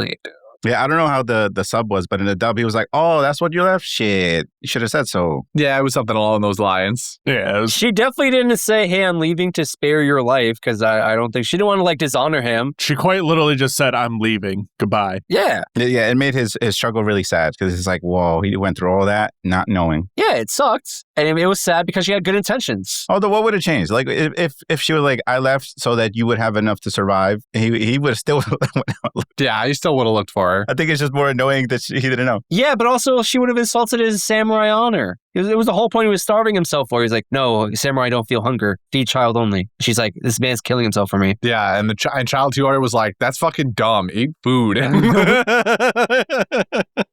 Yeah, I don't know how the sub was, but in the dub, he was like, oh, that's what you left? Shit. You should have said so. Yeah, it was something along those lines. Yeah, it was... She definitely didn't say, hey, I'm leaving to spare your life, because I don't think she didn't want to dishonor him. She quite literally just said, I'm leaving. Goodbye. Yeah. Yeah, it made his struggle really sad because it's like, whoa, he went through all that not knowing. Yeah, it sucked. And it was sad because she had good intentions. Although, what would have changed? Like, if she was like, I left so that you would have enough to survive, he would have still went out. Yeah, he still would have looked for her. I think it's just more annoying that he didn't know. Yeah, but also she would have insulted his samurai honor. It was the whole point he was starving himself for. He's like, no, samurai don't feel hunger. Feed child only. She's like, this man's killing himself for me. Yeah, and and Child Hiyori was like, that's fucking dumb. Eat food.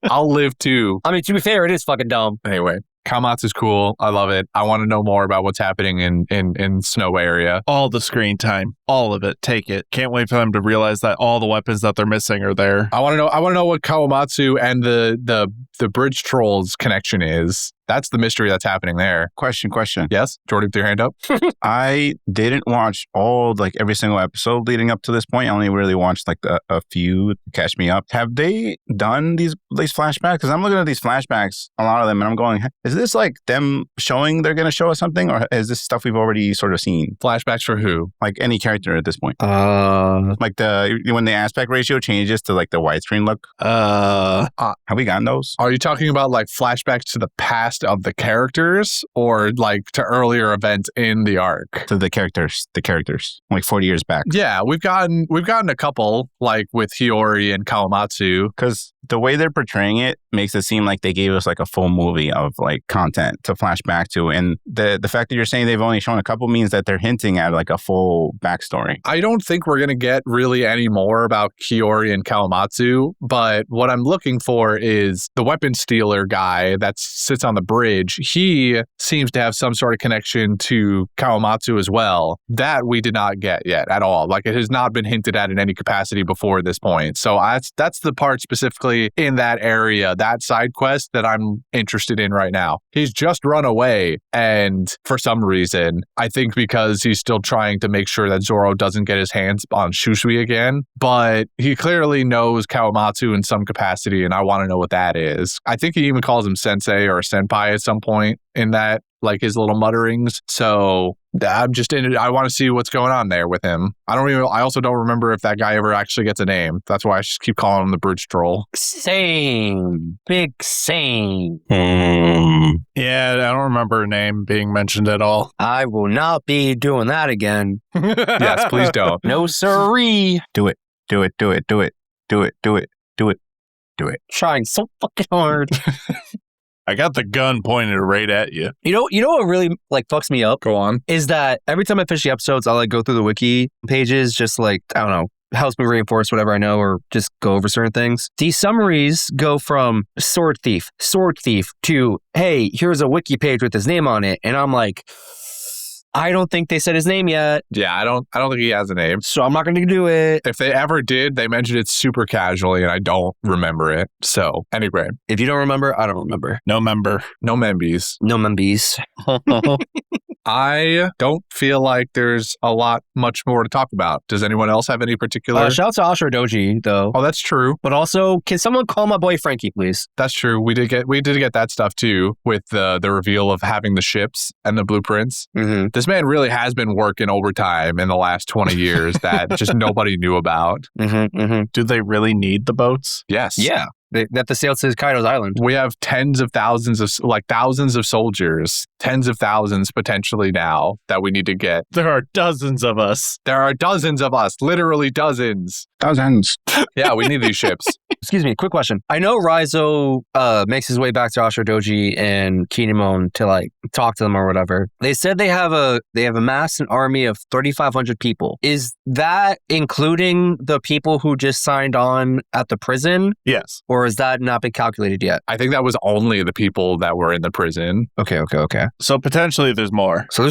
I'll live too. I mean, to be fair, it is fucking dumb. Anyway, Kawamatsu's cool. I love it. I want to know more about what's happening in Snow area. All the screen time. All of it. Take it. Can't wait for them to realize that all the weapons that they're missing are there. I want to know what Kawamatsu and the bridge trolls connection is. That's the mystery that's happening there. Question. Yes? Jordan, with your hand up. I didn't watch every single episode leading up to this point. I only really watched like a few to catch me up. Have they done these flashbacks? Because I'm looking at these flashbacks, a lot of them, and I'm going, is this like them showing they're going to show us something? Or is this stuff we've already sort of seen? Flashbacks for who? Like any character at this point. Like When the aspect ratio changes to like the widescreen look. Have we gotten those? Are you talking about like flashbacks to the past of the characters or like to earlier events in the arc? To the characters, like 40 years back. Yeah, we've gotten a couple like with Hiyori and Kawamatsu. Because the way they're portraying it makes it seem like they gave us like a full movie of like content to flash back to. And the fact that you're saying they've only shown a couple means that they're hinting at like a full backstory. I don't think we're going to get really any more about Hiyori and Kawamatsu, but what I'm looking for is the weapon stealer guy that sits on the bridge. He seems to have some sort of connection to Kawamatsu as well. That we did not get yet at all. Like, it has not been hinted at in any capacity before this point. So that's the part specifically in that area, that side quest that I'm interested in right now. He's just run away, and for some reason, I think because he's still trying to make sure that Zoro doesn't get his hands on Shusui again, but he clearly knows Kawamatsu in some capacity, and I want to know what that is. I think he even calls him sensei or senpai at some point in that, like, his little mutterings. So I'm just in it. I want to see what's going on there with him. I also don't remember if that guy ever actually gets a name. That's why I just keep calling him the bridge troll. Same. Big same. Yeah, I don't remember a name being mentioned at all. I will not be doing that again. Yes, please don't. No siree. Do it. Do it. Do it. Do it. Do it. Do it. Do it. Do it. Trying so fucking hard. I got the gun pointed right at you. You know what really like fucks me up? Go on. Is that every time I finish the episodes, I'll like go through the wiki pages, just like, I don't know, helps me reinforce whatever I know or just go over certain things. These summaries go from sword thief to, hey, here's a wiki page with his name on it. And I'm like, I don't think they said his name yet. Yeah, I don't think he has a name. So I'm not going to do it. If they ever did, they mentioned it super casually, and I don't remember it. So, anyway. If you don't remember, I don't remember. No member. No membies. No membies. I don't feel like there's a lot much more to talk about. Does anyone else have any particular? Shout out to Ashura Doji, though. Oh, that's true. But also, can someone call my boy Frankie, please? That's true. We did get that stuff too with the reveal of having the ships and the blueprints. Mm-hmm. This man really has been working overtime in the last 20 years that just nobody knew about. Mm-hmm, mm-hmm. Do they really need the boats? Yes. Yeah. They have to sail to Kaido's island. We have thousands of soldiers, tens of thousands potentially now that we need to get. There are dozens of us. There are dozens of us, literally dozens. Thousands. Yeah, we need these ships. Excuse me, quick question. I know Ryuo makes his way back to Ashura Doji and Kinemon to like talk to them or whatever. They said they have amassed an army of 3,500 people. Is that including the people who just signed on at the prison? Yes. Or has that not been calculated yet? I think that was only the people that were in the prison. Okay. So potentially there's more. So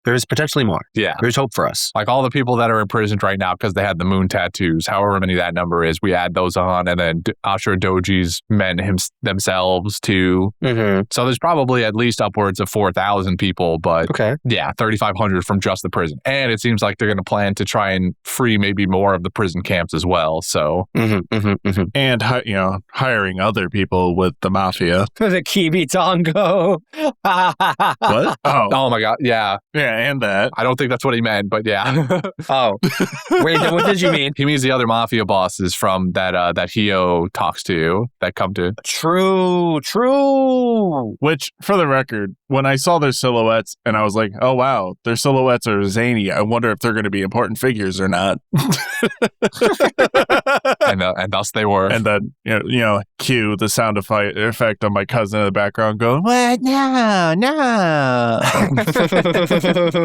there's potentially more. Yeah. There's hope for us. Like all the people that are imprisoned right now because they had the moon tattoos, however many that number is, we add those on, and then Ashura Doji's men themselves too. Mm-hmm. So there's probably at least upwards of 4,000 people, but Okay. yeah, 3,500 from just the prison. And it seems like they're going to plan to try and free maybe more of the prison camps as well. So And, hiring other people with the mafia. The Kibi Tongo. What? oh my God. Yeah. Yeah, and that. I don't think that's what he meant, but yeah. Oh. Wait, then what did you mean? He means the other mafia bosses from that Hyo talks to that come to. True. Which, for the record, when I saw their silhouettes and I was like, oh wow, their silhouettes are zany. I wonder if they're going to be important figures or not. And thus they were. And then, cue the sound effect on my cousin in the background going, what? No.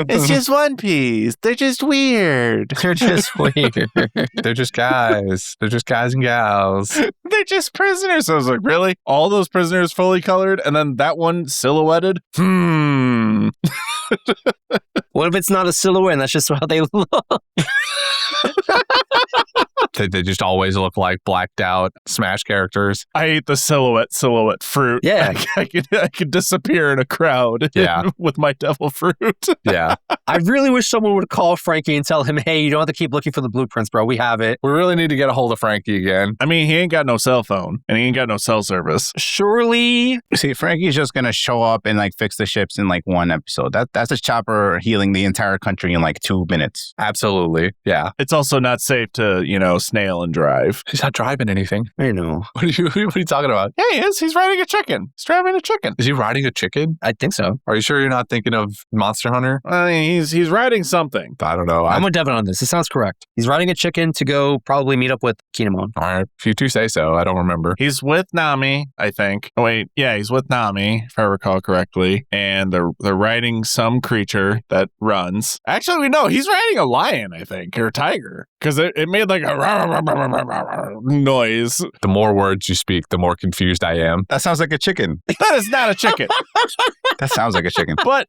It's just One Piece. They're just weird. They're just weird. They're just guys. They're just guys and gals. They're just prisoners. I was like, really? All those prisoners fully colored and then that one silhouetted? What if it's not a silhouette and that's just how they look? They just always look like blacked out Smash characters. I ate the silhouette fruit. Yeah. I could disappear in a crowd. Yeah. With my devil fruit. Yeah. I really wish someone would call Frankie and tell him, hey, you don't have to keep looking for the blueprints, bro. We have it. We really need to get a hold of Frankie again. I mean, he ain't got no cell phone and he ain't got no cell service. Surely. See, Frankie's just going to show up and like fix the ships in like one episode. That's a chopper healing the entire country in like 2 minutes. Absolutely. Yeah. It's also not safe to, snail and drive. He's not driving anything. I know. What are you talking about? Yeah, he is. He's riding a chicken. He's driving a chicken. Is he riding a chicken? I think so. Are you sure you're not thinking of Monster Hunter? I mean, he's riding something. I don't know. I'm with Devin on this. It sounds correct. He's riding a chicken to go probably meet up with Kinemon. All right. If you two say so, I don't remember. He's with Nami, I think. Oh, wait, yeah, he's with Nami, if I recall correctly. And they're riding some creature that runs. Actually, we know he's riding a lion, I think, or a tiger, because it made like a noise. The more words you speak, the more confused I am. That sounds like a chicken. That is not a chicken. That sounds like a chicken. But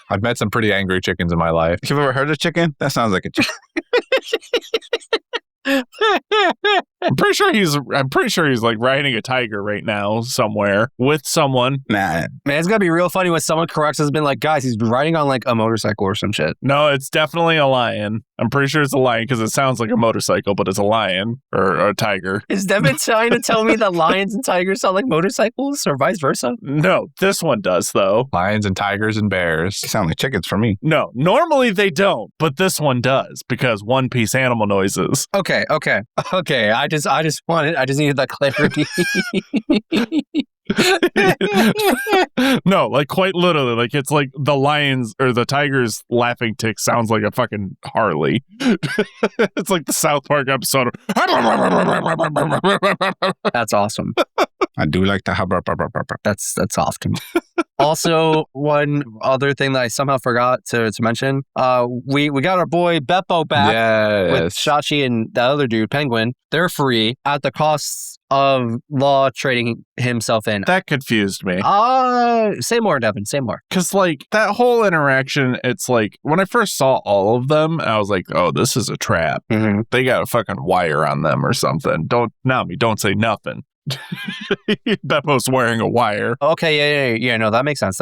I've met some pretty angry chickens in my life. You've ever heard of chicken? That sounds like a chicken. I'm pretty sure he's like riding a tiger right now somewhere with someone. Nah. Man, it's gonna be real funny when someone corrects us and been like, guys, he's riding on like a motorcycle or some shit. No, it's definitely a lion. I'm pretty sure it's a lion because it sounds like a motorcycle, but it's a lion or a tiger. Is Devin trying to tell me that lions and tigers sound like motorcycles or vice versa? No, this one does though. Lions and tigers and bears. They sound like chickens for me. No, normally they don't, but this one does because One Piece animal noises. Okay. I just needed that clarity. No, like quite literally, like it's like the lions or the tiger's laughing tick sounds like a fucking Harley. It's like the South Park episode of That's awesome. I do like the That's often. Also, one other thing that I somehow forgot to mention, we got our boy Beppo back with Yes. Shachi and the other dude, Penguin. They're free at the cost of Law trading himself in. that confused me. Say more, Devin. Say more. Because, like, that whole interaction, it's like, when I first saw all of them, I was like, oh, this is a trap. Mm-hmm. They got a fucking wire on them or something. Don't say nothing. Beppo's wearing a wire. Okay, yeah. No, that makes sense.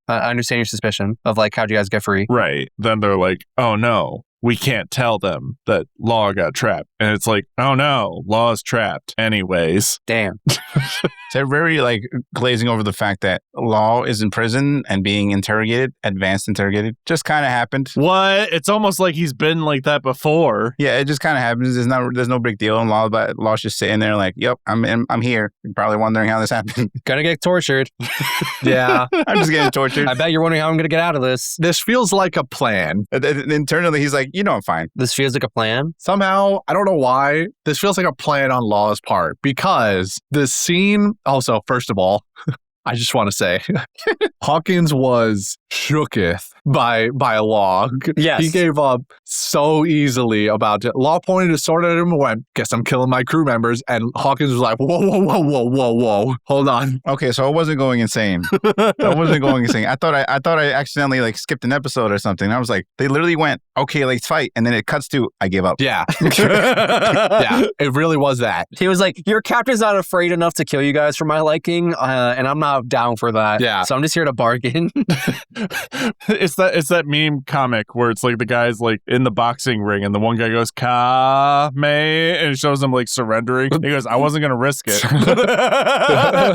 I understand your suspicion of, like, how'd you guys get free? Right. Then they're like, oh, no, we can't tell them that Law got trapped. And it's like, oh, no, Law's trapped anyways. Damn. They're very like glazing over the fact that Law is in prison and being interrogated, advanced interrogated. Just kind of happened. What? It's almost like he's been like that before. Yeah, it just kind of happens. There's no big deal. And Law's just sitting there like, yep, I'm here. You're probably wondering how this happened. Gonna get tortured. Yeah. I'm just getting tortured. I bet you're wondering how I'm gonna get out of this. This feels like a plan. Internally, he's like, I'm fine. This feels like a plan. Somehow, I don't know why, this feels like a plan on Law's part because the scene, also, first of all, I just want to say, Hawkins was shooketh by Law. Yes. He gave up so easily about it. Law pointed his sword at him and went, guess I'm killing my crew members. And Hawkins was like, whoa. Hold on. Okay, so I wasn't going insane. I thought I accidentally like skipped an episode or something. I was like, they literally went, okay, let's fight. And then it cuts to, I give up. Yeah. Yeah, it really was that. He was like, your captain's not afraid enough to kill you guys for my liking, and I'm not down for that. Yeah. So I'm just here to bargain. It's that meme comic where it's like the guy's like in the boxing ring and the one guy goes, Kame, and it shows him like surrendering. He goes, I wasn't going to risk it. I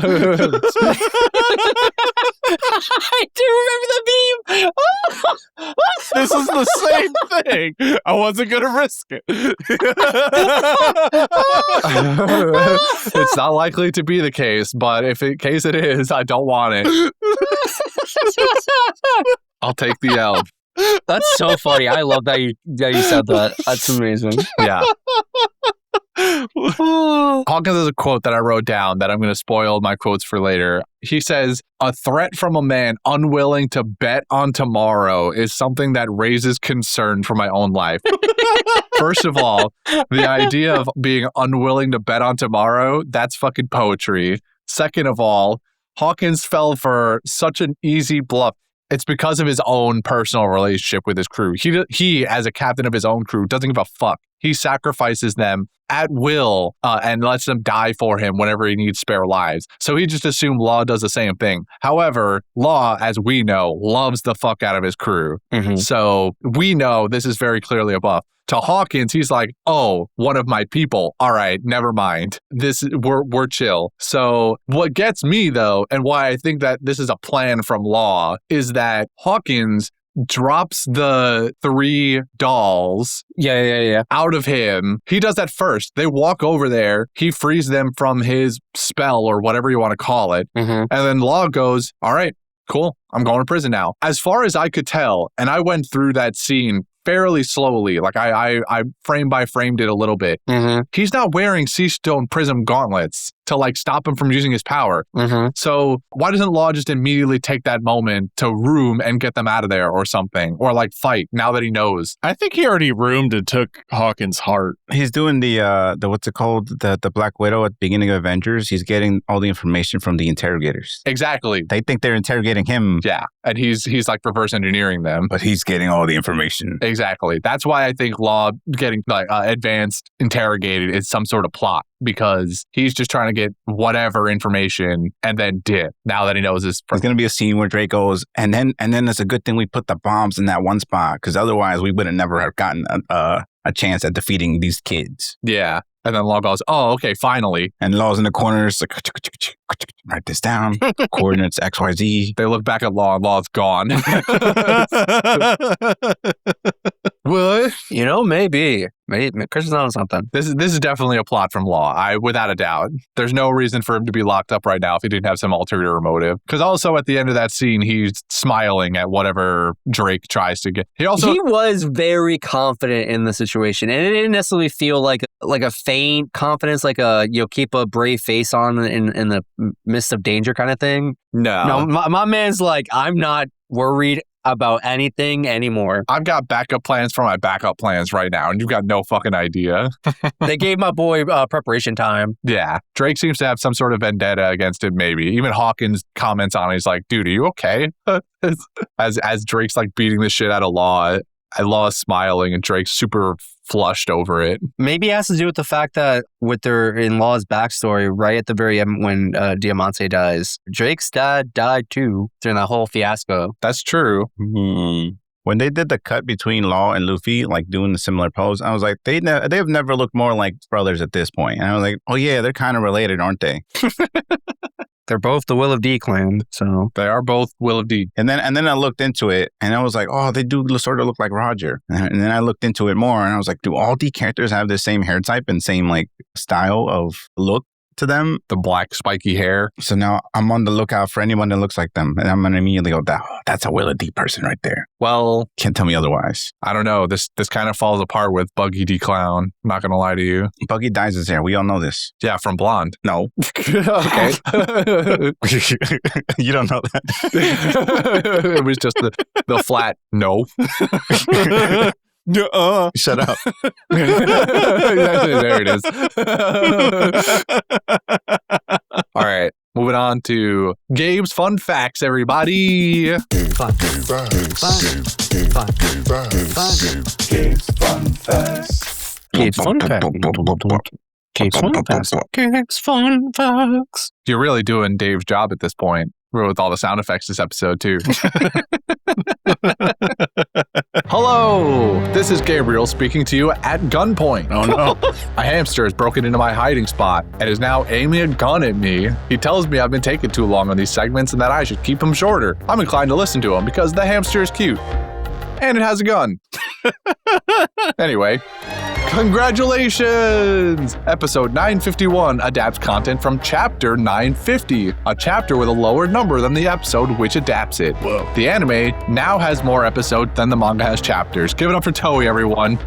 do remember the meme. This is the same thing. I wasn't going to risk it. It's not likely to be the case, but if in case it is, I don't want it. I'll take the L. That's so funny. I love that you said that. That's amazing. Yeah. Hawkins has a quote that I wrote down that I'm going to spoil my quotes for later. He says, a threat from a man unwilling to bet on tomorrow is something that raises concern for my own life. First of all, the idea of being unwilling to bet on tomorrow, that's fucking poetry. Second of all, Hawkins fell for such an easy bluff. It's because of his own personal relationship with his crew. He, as a captain of his own crew, doesn't give a fuck. He sacrifices them at will and lets them die for him whenever he needs spare lives. So he just assumed Law does the same thing. However, Law, as we know, loves the fuck out of his crew. Mm-hmm. So we know this is very clearly a buff. To Hawkins, he's like, oh, one of my people. All right, never mind. We're chill. So what gets me, though, and why I think that this is a plan from Law, is that Hawkins drops the 3 dolls Yeah. out of him. He does that first. They walk over there. He frees them from his spell or whatever you want to call it. Mm-hmm. And then Law goes, all right, cool. I'm going to prison now. As far as I could tell, and I went through that scene fairly slowly, like I frame by framed it a little bit. Mm-hmm. He's not wearing Sea Stone Prism gauntlets to like stop him from using his power. Mm-hmm. So why doesn't Law just immediately take that moment to room and get them out of there or something? Or like fight now that he knows? I think he already roomed and took Hawkins' heart. He's doing the what's it called? The Black Widow at the beginning of Avengers. He's getting all the information from the interrogators. Exactly. They think they're interrogating him. Yeah. And he's like reverse engineering them. But he's getting all the information. Exactly. That's why I think Law getting like advanced interrogated is some sort of plot, because he's just trying to get whatever information and then dip now that he knows his. There's going to be a scene where Drake goes, and then it's a good thing we put the bombs in that one spot, because otherwise we would have never have gotten a chance at defeating these kids. Yeah. And then Law goes, oh, okay, finally. And Law's in the corners, like, write this down. Coordinates XYZ. They look back at Law and Law's gone. What? You know, maybe Chris is on something. This is definitely a plot from Law, without a doubt. There's no reason for him to be locked up right now if he didn't have some ulterior motive. Because also at the end of that scene, he's smiling at whatever Drake tries to get. He was very confident in the situation, and it didn't necessarily feel like a feign confidence, like keep a brave face on in the midst of danger kind of thing. No, my man's like, I'm not worried about anything anymore. I've got backup plans for my backup plans right now, and you've got no fucking idea. They gave my boy preparation time. Yeah. Drake seems to have some sort of vendetta against him, maybe. Even Hawkins comments on it. He's like, dude, are you okay? as Drake's like beating the shit out of Law. Law's smiling and Drake's super flushed over it. Maybe it has to do with the fact that with their in-law's backstory, right at the very end when Diamante dies, Drake's dad died too during that whole fiasco. That's true. Mm-hmm. When they did the cut between Law and Luffy, like doing the similar pose, I was like, they've never looked more like brothers at this point. And I was like, oh yeah, they're kind of related, aren't they? They're both the Will of D clan, so they are both Will of D. And then I looked into it, and I was like, oh, they do sort of look like Roger. And then I looked into it more, and I was like, do all D characters have the same hair type and same like style of look to them? The black spiky hair. So now I'm on the lookout for anyone that looks like them, and I'm gonna immediately go, that's a Will of D person right there. Well, can't tell me otherwise. I don't know. This kind of falls apart with Buggy D Clown. I'm not gonna lie to you. Buggy dyes his hair. We all know this. Yeah, from Blonde. No. Okay. You don't know that. It was just the flat no. Shut up. There it is. All right. Moving on to Gabe's Fun Facts, everybody. Gabe's Fun Facts. Gabe's Fun Facts. Gabe's Fun Facts. You're really doing Dave's job at this point with all the sound effects this episode, too. Hello, this is Gabriel speaking to you at gunpoint. Oh no. A hamster has broken into my hiding spot and is now aiming a gun at me. He tells me I've been taking too long on these segments and that I should keep them shorter. I'm inclined to listen to him because the hamster is cute. And it has a gun. Anyway, congratulations! Episode 951 adapts content from Chapter 950, a chapter with a lower number than the episode which adapts it. Whoa. The anime now has more episodes than the manga has chapters. Give it up for Toei, everyone.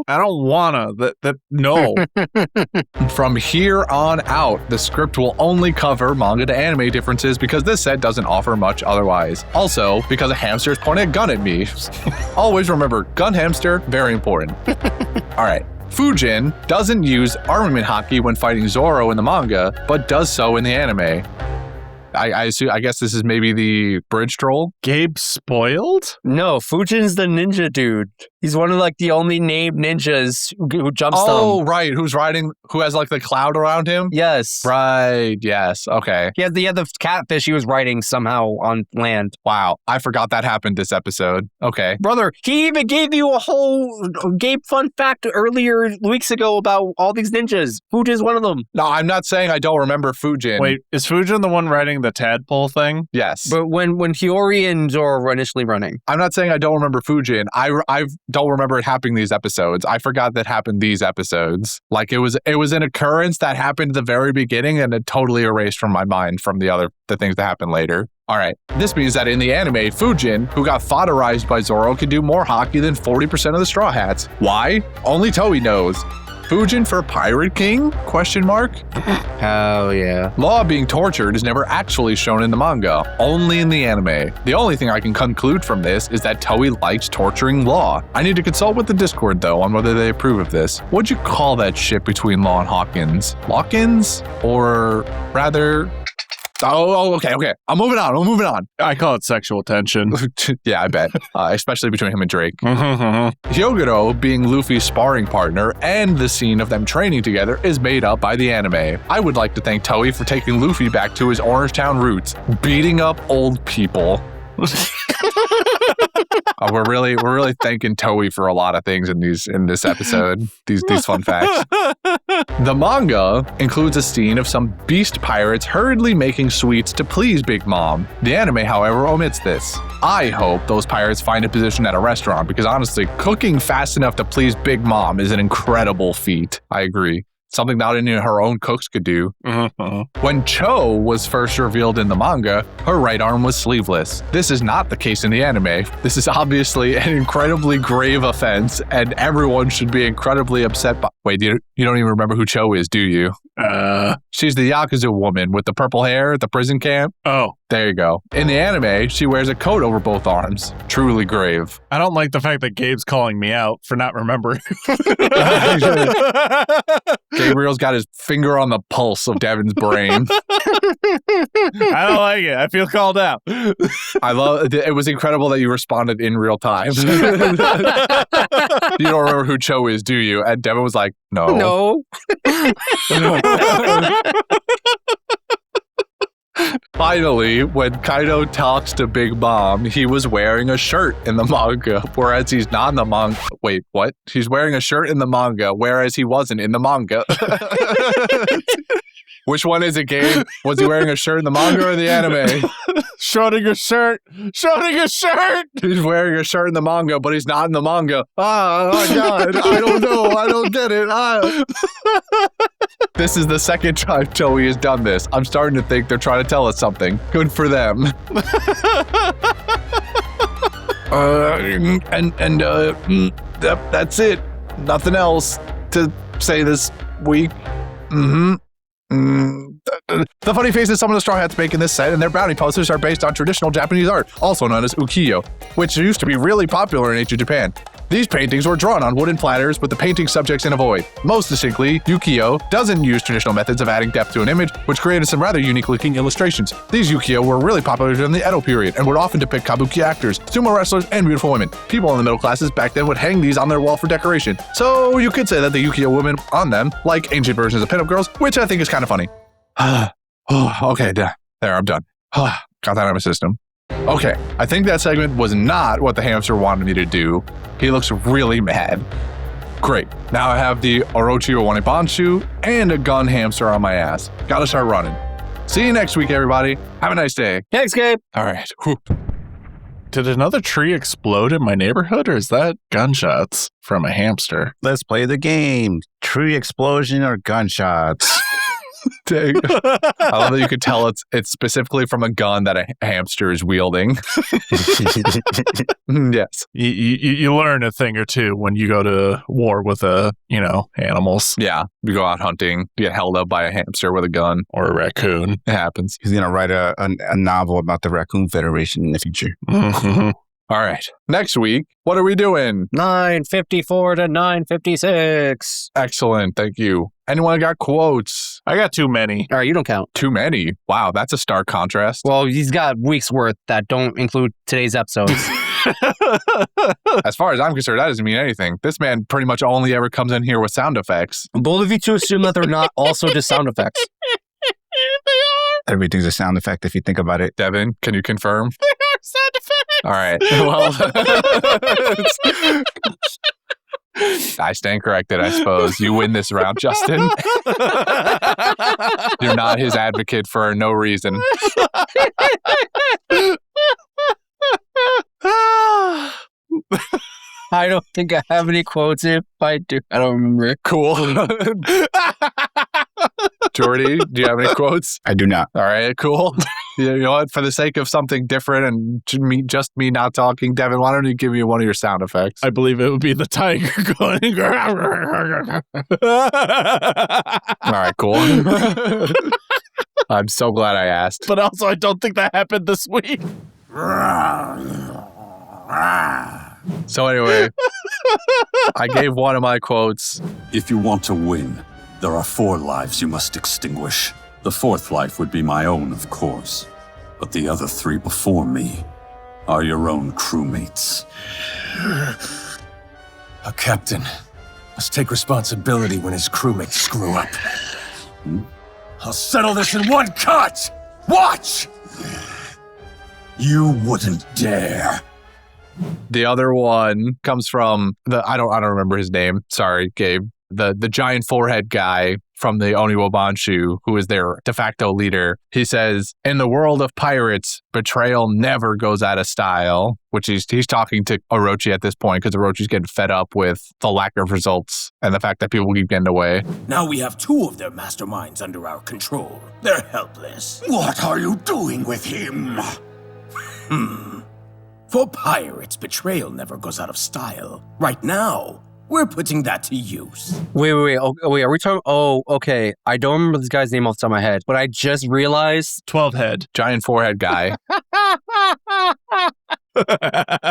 I don't wanna. No. From here on out, the script will only cover manga to anime differences because this set doesn't offer much otherwise. Also, because a hamster is pointing a gun at me. Always remember, gun hamster, very important. All right. Fujin doesn't use armament haki when fighting Zoro in the manga, but does so in the anime. I guess this is maybe the bridge troll. Gabe spoiled? No, Fujin's the ninja dude. He's one of like the only named ninjas who jumps them. Oh, right. Who has like the cloud around him? Yes. Right. Yes. Okay. He had the catfish he was riding somehow on land. Wow. I forgot that happened this episode. Okay. Brother, he even gave you a whole Gabe fun fact earlier weeks ago about all these ninjas. Fujin's one of them. No, I'm not saying I don't remember Fujin. Wait, is Fujin the one riding the tadpole thing? Yes. But when Hiyori and Zoro were initially running. I'm not saying I don't remember Fujin. I don't remember it happening these episodes. I forgot that happened these episodes. Like it was an occurrence that happened at the very beginning and it totally erased from my mind from the things that happened later. All right. This means that in the anime, Fujin, who got fodderized by Zoro, can do more hockey than 40% of the Straw Hats. Why? Only Toei knows. Fujin for Pirate King? Question mark? Hell yeah. Law being tortured is never actually shown in the manga, only in the anime. The only thing I can conclude from this is that Toei likes torturing Law. I need to consult with the Discord though on whether they approve of this. What'd you call that shit between Law and Hawkins? Lawkins? Or rather... Oh, okay. I'm moving on. I call it sexual tension. Yeah, I bet. Especially between him and Drake. Hyogoro, being Luffy's sparring partner, and the scene of them training together is made up by the anime. I would like to thank Toei for taking Luffy back to his Orangetown roots, beating up old people. We're really thanking Toei for a lot of things in this episode. These fun facts. The manga includes a scene of some beast pirates hurriedly making sweets to please Big Mom. The anime, however, omits this. I hope those pirates find a position at a restaurant because honestly, cooking fast enough to please Big Mom is an incredible feat. I agree. Something not even her own cooks could do. When Cho was first revealed in the manga, her right arm was sleeveless. This is not the case in the anime. This is obviously an incredibly grave offense, and everyone should be incredibly upset by... Wait, you don't even remember who Cho is, do you? She's the Yakuza woman with the purple hair at the prison camp. Oh. There you go. In the anime, she wears a coat over both arms. Truly grave. I don't like the fact that Gabe's calling me out for not remembering. Gabriel's got his finger on the pulse of Devin's brain. I don't like it. I feel called out. It was incredible that you responded in real time. You don't remember who Cho is, do you? And Devin was like, no. Finally, when Kaido talks to Big Mom, he was wearing a shirt in the manga, whereas he's not in the manga. Wait, what? He's wearing a shirt in the manga, whereas he wasn't in the manga. Which one is it, Gabe? Was he wearing a shirt in the manga or the anime? Schrödinger's shirt. He's wearing a shirt in the manga, but he's not in the manga. Oh God, I don't know. I don't get it. This is the second time Toei has done this. I'm starting to think they're trying to tell us something. Good for them. That's it. Nothing else to say this week. The funny faces some of the Straw Hats make in this set and their bounty posters are based on traditional Japanese art, also known as ukiyo, which used to be really popular in ancient Japan. These paintings were drawn on wooden platters with the painting subjects in a void. Most distinctly, ukiyo doesn't use traditional methods of adding depth to an image, which created some rather unique-looking illustrations. These ukiyo were really popular during the Edo period and would often depict kabuki actors, sumo wrestlers, and beautiful women. People in the middle classes back then would hang these on their wall for decoration. So you could say that the ukiyo women on them, like ancient versions of pinup girls, which I think is kind of funny. Okay, there, I'm done. Got that out of my system. Okay, I think that segment was not what the hamster wanted me to do. He looks really mad. Great, now I have the Orochi Wanibanshu and a gun hamster on my ass. Gotta start running. See you next week, everybody. Have a nice day. Thanks, Gabe. All right. Whew. Did another tree explode in my neighborhood, or is that gunshots from a hamster? Let's play the game. Tree explosion or gunshots? Dang. I love that you could tell it's specifically from a gun that a hamster is wielding. Yes. You learn a thing or two when you go to war with animals. Yeah. You go out hunting, you get held up by a hamster with a gun. Or a raccoon. It happens. He's going to write a novel about the Raccoon Federation in the future. All right. Next week, what are we doing? 9:54 to 9:56. Excellent. Thank you. Anyone got quotes? I got too many. All right, you don't count. Too many. Wow, that's a stark contrast. Well, he's got weeks worth that don't include today's episodes. As far as I'm concerned, that doesn't mean anything. This man pretty much only ever comes in here with sound effects. Bold of you to assume that they're not also just sound effects. Everything's a sound effect if you think about it. Devin, can you confirm? Sound effects. All right. Well, I stand corrected, I suppose. You win this round, Justin. You're not his advocate for no reason. I don't think I have any quotes. If I do, I don't remember. Cool. Jordy, do you have any quotes? I do not. All right, cool. You know what? For the sake of something different and just me not talking, Devin, why don't you give me one of your sound effects? I believe it would be the tiger going. All right, cool. I'm so glad I asked. But also, I don't think that happened this week. So anyway, I gave one of my quotes. If you want to win, there are 4 lives you must extinguish. The 4th life would be my own, of course. But the other 3 before me are your own crewmates. A captain must take responsibility when his crewmates screw up. I'll settle this in one cut! Watch! You wouldn't dare. The other one comes from I don't remember his name. Sorry, Gabe. The giant forehead guy from the Oniwabanshu, who is their de facto leader. He says, in the world of pirates, betrayal never goes out of style, which he's talking to Orochi at this point because Orochi's getting fed up with the lack of results and the fact that people keep getting away. Now we have 2 of their masterminds under our control. They're helpless. What are you doing with him? For pirates, betrayal never goes out of style. Right now, we're putting that to use. Wait. Oh, wait, are we talking? Oh, okay. I don't remember this guy's name off the top of my head, but I just realized 12 head. Giant forehead guy.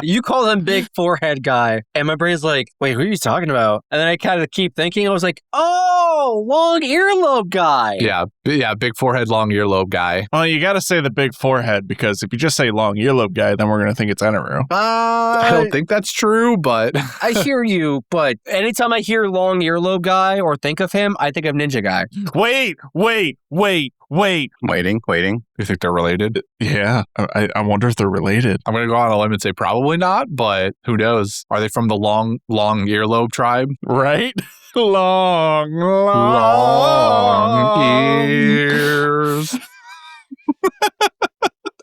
you call him big forehead guy, and my brain's like, wait, who are you talking about? And then I kind of keep thinking, I was like, oh, long earlobe guy. Yeah, big forehead, long earlobe guy. Well, you got to say the big forehead because if you just say long earlobe guy, then we're going to think it's Enaru. I don't think that's true, but I hear you, but anytime I hear long earlobe guy or think of him, I think of ninja guy. Wait. Waiting. you think they're related? Yeah, I wonder if they're related. I'm going to go on a limb and say probably not, but who knows? Are they from the long earlobe tribe? Right? Long ears.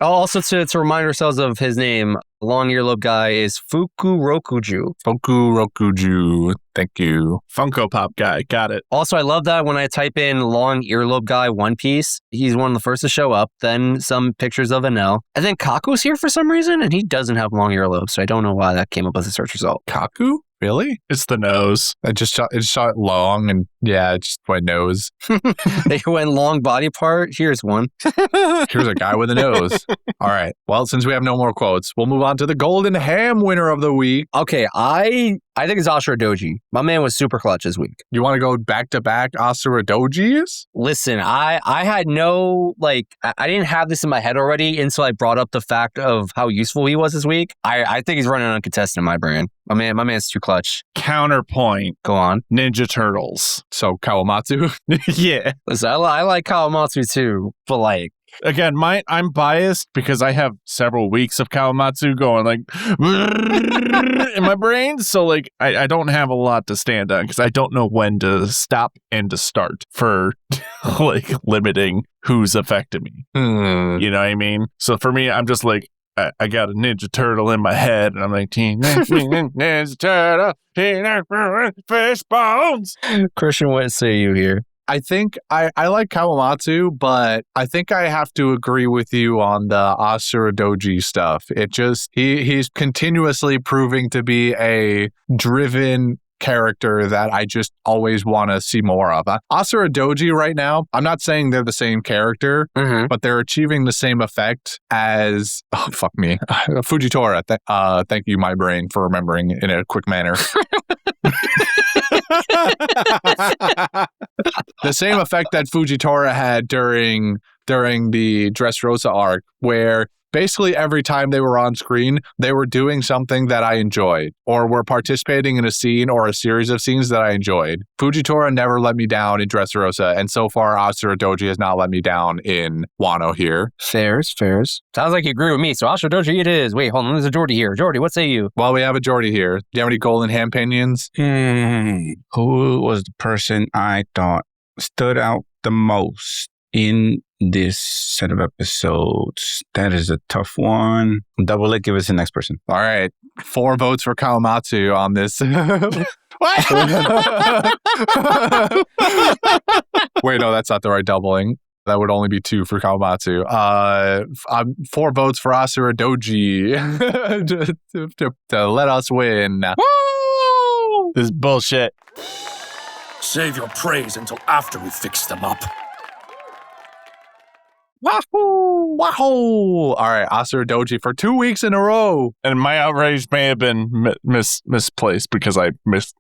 Also, to remind ourselves of his name, long earlobe guy is Fukurokuju. Fukurokuju. Thank you. Funko Pop guy. Got it. Also, I love that when I type in long earlobe guy One Piece, he's one of the first to show up, then some pictures of Enel. And then Kaku's here for some reason, and he doesn't have long earlobes, so I don't know why that came up as a search result. Kaku? Really? It's the nose. It just shot long and yeah, it's just my nose. They went long body part. Here's one. Here's a guy with a nose. All right. Well, since we have no more quotes, we'll move on to the Golden Ham winner of the week. Okay, I think it's Ashura Doji. My man was super clutch this week. You want to go back to back Ashura Dojis? Listen, I had no, I didn't have this in my head already until I brought up the fact of how useful he was this week. I think he's running uncontested in my brain. My man's too clutch. Counterpoint. Go on. Ninja Turtles. So Kawamatsu? Yeah. Listen, I like Kawamatsu too, but Again, I'm biased because I have several weeks of Kawamatsu going in my brain. So I don't have a lot to stand on because I don't know when to stop and to start for limiting who's affected me. You know what I mean? So for me, I'm just I got a Ninja Turtle in my head, and I'm like, Ninja Turtle, fish bones. Christian, what say you here? I think I like Kawamatsu, but I think I have to agree with you on the Ashura Doji stuff. It just, he's continuously proving to be a driven character that I just always want to see more of. Ashura Doji right now, I'm not saying they're the same character, but they're achieving the same effect as, Fujitora. Thank you, my brain, for remembering in a quick manner. The same effect that Fujitora had during the Dressrosa arc, where basically every time they were on screen, they were doing something that I enjoyed or were participating in a scene or a series of scenes that I enjoyed. Fujitora never let me down in Dressrosa, and so far Ashura Doji has not let me down in Wano here. Fairs. Sounds like you agree with me. So Ashura Doji it is. Wait, hold on. There's a Jordy here. Jordy, what say you? Well, we have a Jordy here. Do you have any golden hand opinions? Who was the person I thought stood out the most in this set of episodes? That is a tough one. Double it. Give us the next person. All right. 4 votes for Kawamatsu on this. What? Wait, no, that's not the right doubling. That would only be 2 for Kawamatsu. 4 votes for Ashura Doji to let us win. Woo! This is bullshit. Save your praise until after we fix them up. Wahoo! Wahoo! All right, Ashura Doji for 2 weeks in a row. And my outrage may have been misplaced because I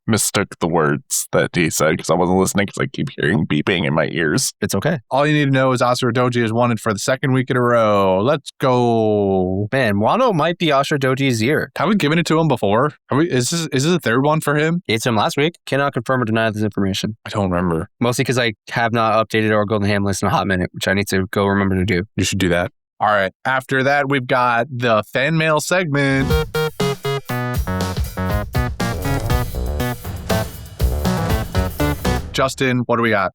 mistook the words that he said because I wasn't listening because I keep hearing beeping in my ears. It's okay. All you need to know is Ashura Doji has won it for the 2nd week in a row. Let's go. Man, Wano might be Ashura Doji's year. Have we given it to him before? Is this the 3rd one for him? Gave to him last week. Cannot confirm or deny this information. I don't remember. Mostly because I have not updated our Golden Ham list in a hot minute, which I need to go remember to do. You should do that. All right. After that, we've got the fan mail segment. Justin, what do we got?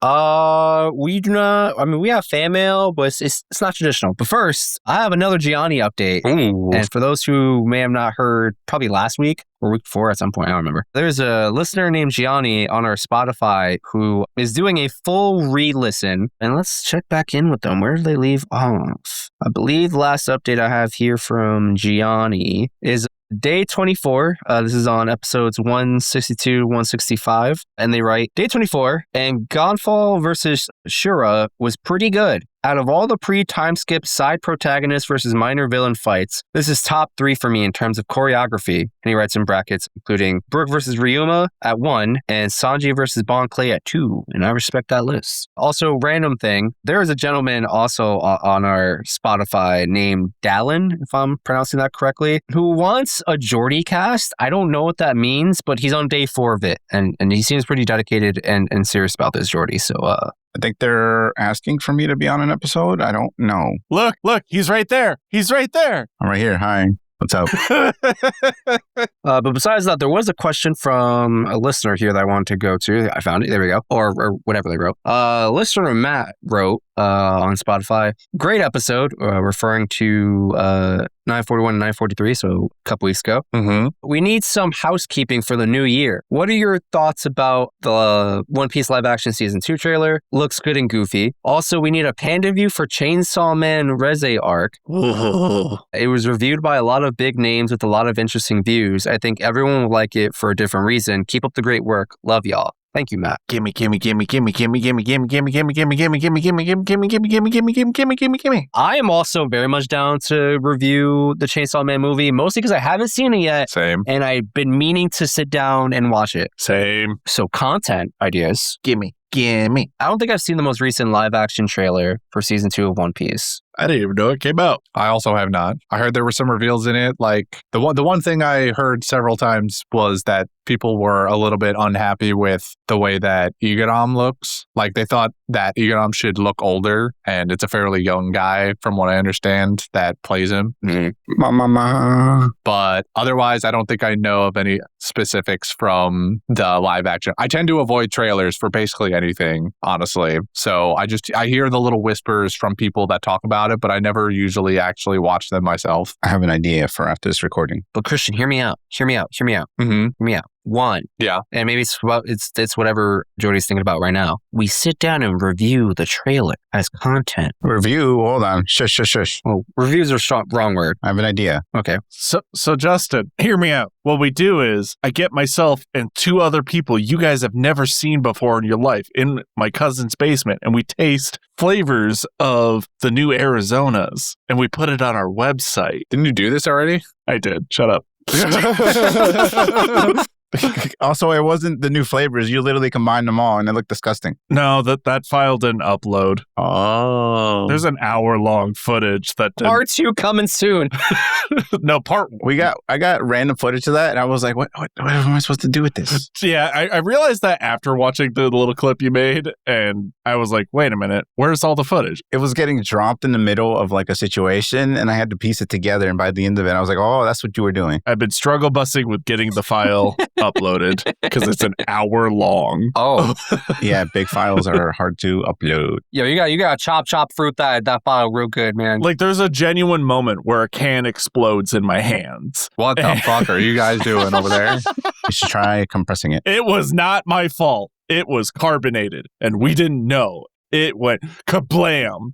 We do not. I mean, we have fan mail, but it's not traditional. But first, I have another Gianni update. Ooh. And for those who may have not heard, probably last week or week before at some point, I don't remember. There's a listener named Gianni on our Spotify who is doing a full re-listen. And let's check back in with them. Where did they leave off? I believe the last update I have here from Gianni is Day 24, this is on episodes 162, 165, and they write, Day 24, and Godfall versus Shura was pretty good. Out of all the pre-time skip side protagonist versus minor villain fights, this is top 3 for me in terms of choreography. And he writes in brackets, including Brook versus Ryuma at 1 and Sanji versus Bon Clay at 2. And I respect that list. Also, random thing, there is a gentleman also on our Spotify named Dallin, if I'm pronouncing that correctly, who wants a Geordie cast. I don't know what that means, but he's on day 4 of it. And he seems pretty dedicated and serious about this Geordie. So, I think they're asking for me to be on an episode. I don't know. Look, he's right there. He's right there. I'm right here. Hi. What's up? But besides that, there was a question from a listener here that I wanted to go to. I found it. There we go. Or whatever they wrote. Listener Matt wrote on Spotify, great episode, referring to 941 and 943, so a couple weeks ago. Mm-hmm. We need some housekeeping for the new year. What are your thoughts about the One Piece live action season 2 trailer? Looks good and goofy. Also, we need a panda view for Chainsaw Man Reze arc. It was reviewed by a lot of big names with a lot of interesting views. I think everyone will like it for a different reason. Keep up the great work. Love y'all. Thank you, Matt. Gimme. I am also very much down to review the Chainsaw Man movie, mostly because I haven't seen it yet. Same. And I've been meaning to sit down and watch it. Same. So content ideas. Gimme. I don't think I've seen the most recent live action trailer for season 2 of One Piece. I didn't even know it came out. I also have not. I heard there were some reveals in it. Like the one thing I heard several times was that people were a little bit unhappy with the way that Igaram looks. Like they thought that Igaram should look older, and it's a fairly young guy from what I understand that plays him. But otherwise, I don't think I know of any specifics from the live action. I tend to avoid trailers for basically anything, honestly. So I hear the little whispers from people that talk about it, but I never usually actually watch them myself. I have an idea for after this recording. But Christian, hear me out. Mm-hmm. Hear me out. 1. Yeah. And maybe it's whatever Jordy's thinking about right now. We sit down and review the trailer as content. Review? Hold on. Shush. Oh, reviews are wrong word. I have an idea. Okay. So Justin, hear me out. What we do is I get myself and 2 other people you guys have never seen before in your life in my cousin's basement, and we taste flavors of the new Arizonas, and we put it on our website. Didn't you do this already? I did. Shut up. Also, it wasn't the new flavors. You literally combined them all and it looked disgusting. No, that file didn't upload. Oh. There's an hour-long footage that didn't. Part 2 coming soon. No, part I got random footage of that and I was like, what am I supposed to do with this? Yeah, I realized that after watching the little clip you made, and I was like, wait a minute, where's all the footage? It was getting dropped in the middle of like a situation and I had to piece it together. And by the end of it, I was like, oh, that's what you were doing. I've been struggle busting with getting the file uploaded because it's an hour long. Oh. Yeah, big files are hard to upload. Yo, you got to chop fruit that file real good, man. Like, there's a genuine moment where a can explodes in my hands. What the fuck are you guys doing over there? You should try compressing it. It was not my fault. It was carbonated, and we didn't know. It went kablam.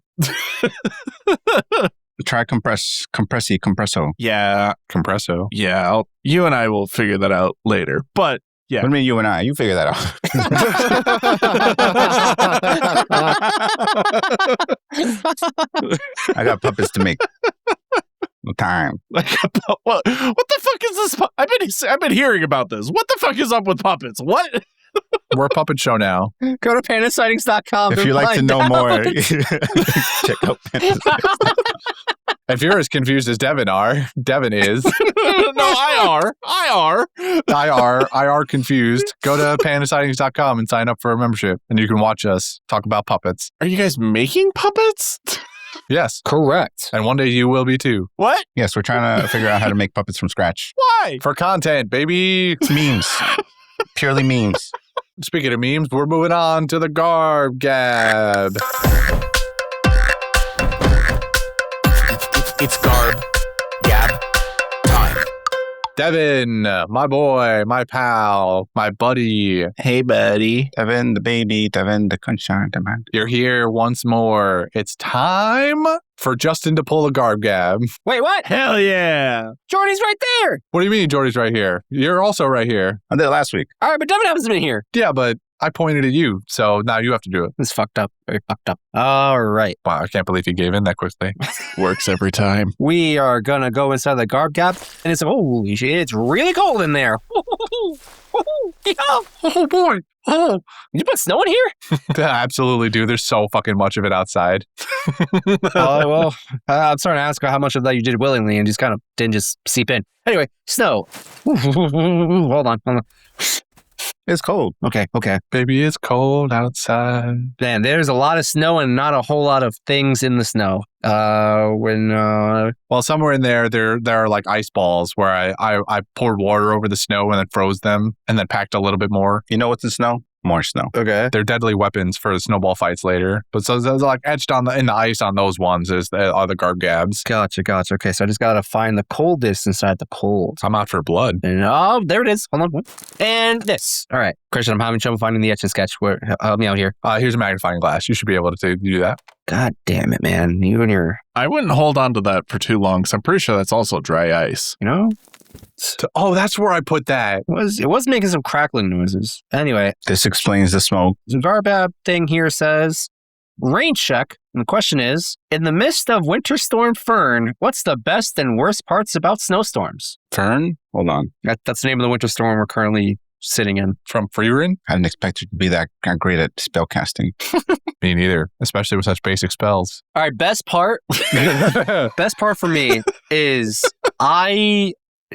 Try compresso. Yeah, Compresso. yeah. You and I will figure that out later. But yeah. What do you mean you and I? You figure that out. I got puppets to make. No time. Like, what the fuck is this? I've been hearing about this. What the fuck is up with puppets? What? We're a puppet show now. Go to pandasightings.com. If you'd like to know more, check out If you're as confused as Devin is. No, IR confused. Go to pandasightings.com and sign up for a membership, and you can watch us talk about puppets. Are you guys making puppets? Yes. Correct. And one day you will be too. What? Yes, we're trying to figure out how to make puppets from scratch. Why? For content, baby. It's memes. Purely memes. Speaking of memes, we're moving on to the Garb Gab. It's Garb Gab time. Devin, my boy, my pal, my buddy. Hey, buddy. Devin, the baby. Devin, the sunshine. You're here once more. It's time for Justin to pull a Garb Gab. Wait, what? Hell yeah. Jordy's right there. What do you mean Jordy's right here? You're also right here. I did it last week. All right, but Devin hasn't been here. Yeah, but I pointed at you, so now you have to do it. It's fucked up. Very fucked up. All right. Wow, I can't believe you gave in that quickly. Works every time. We are going to go inside the Garb Gap, and it's, holy shit, it's really cold in there. Oh boy. Oh. You put snow in here? Absolutely, dude. There's so fucking much of it outside. Well, I'm starting to ask how much of that you did willingly and just kind of didn't just seep in. Anyway, snow. Hold on. It's cold. Okay. Baby, it's cold outside. Man, there's a lot of snow and not a whole lot of things in the snow. Well, somewhere in there are like ice balls where I poured water over the snow and then froze them and then packed a little bit more. You know what's in snow? More snow. Okay. They're deadly weapons for the snowball fights later. But so there's like etched in the ice on those ones are the Garb Gabs. Gotcha. Okay, so I just got to find the coldest inside the cold. I'm out for blood. And, oh, there it is. Hold on. And this. All right. Christian, I'm having trouble finding the etch and sketch. Help me out here. Here's a magnifying glass. You should be able to do that. God damn it, man. You and your, I wouldn't hold on to that for too long because I'm pretty sure that's also dry ice. you know, Oh, that's where I put that. it was making some crackling noises. Anyway, This explains the smoke. the Garbab thing here says, rain check. And the question is, in the midst of Winter Storm Fern, what's the best and worst parts about snowstorms? Fern? Hold on. That's the name of the winter storm we're currently sitting in. From Freerin? I didn't expect you to be that great at spell casting. Me neither, especially with such basic spells. All right, best part for me is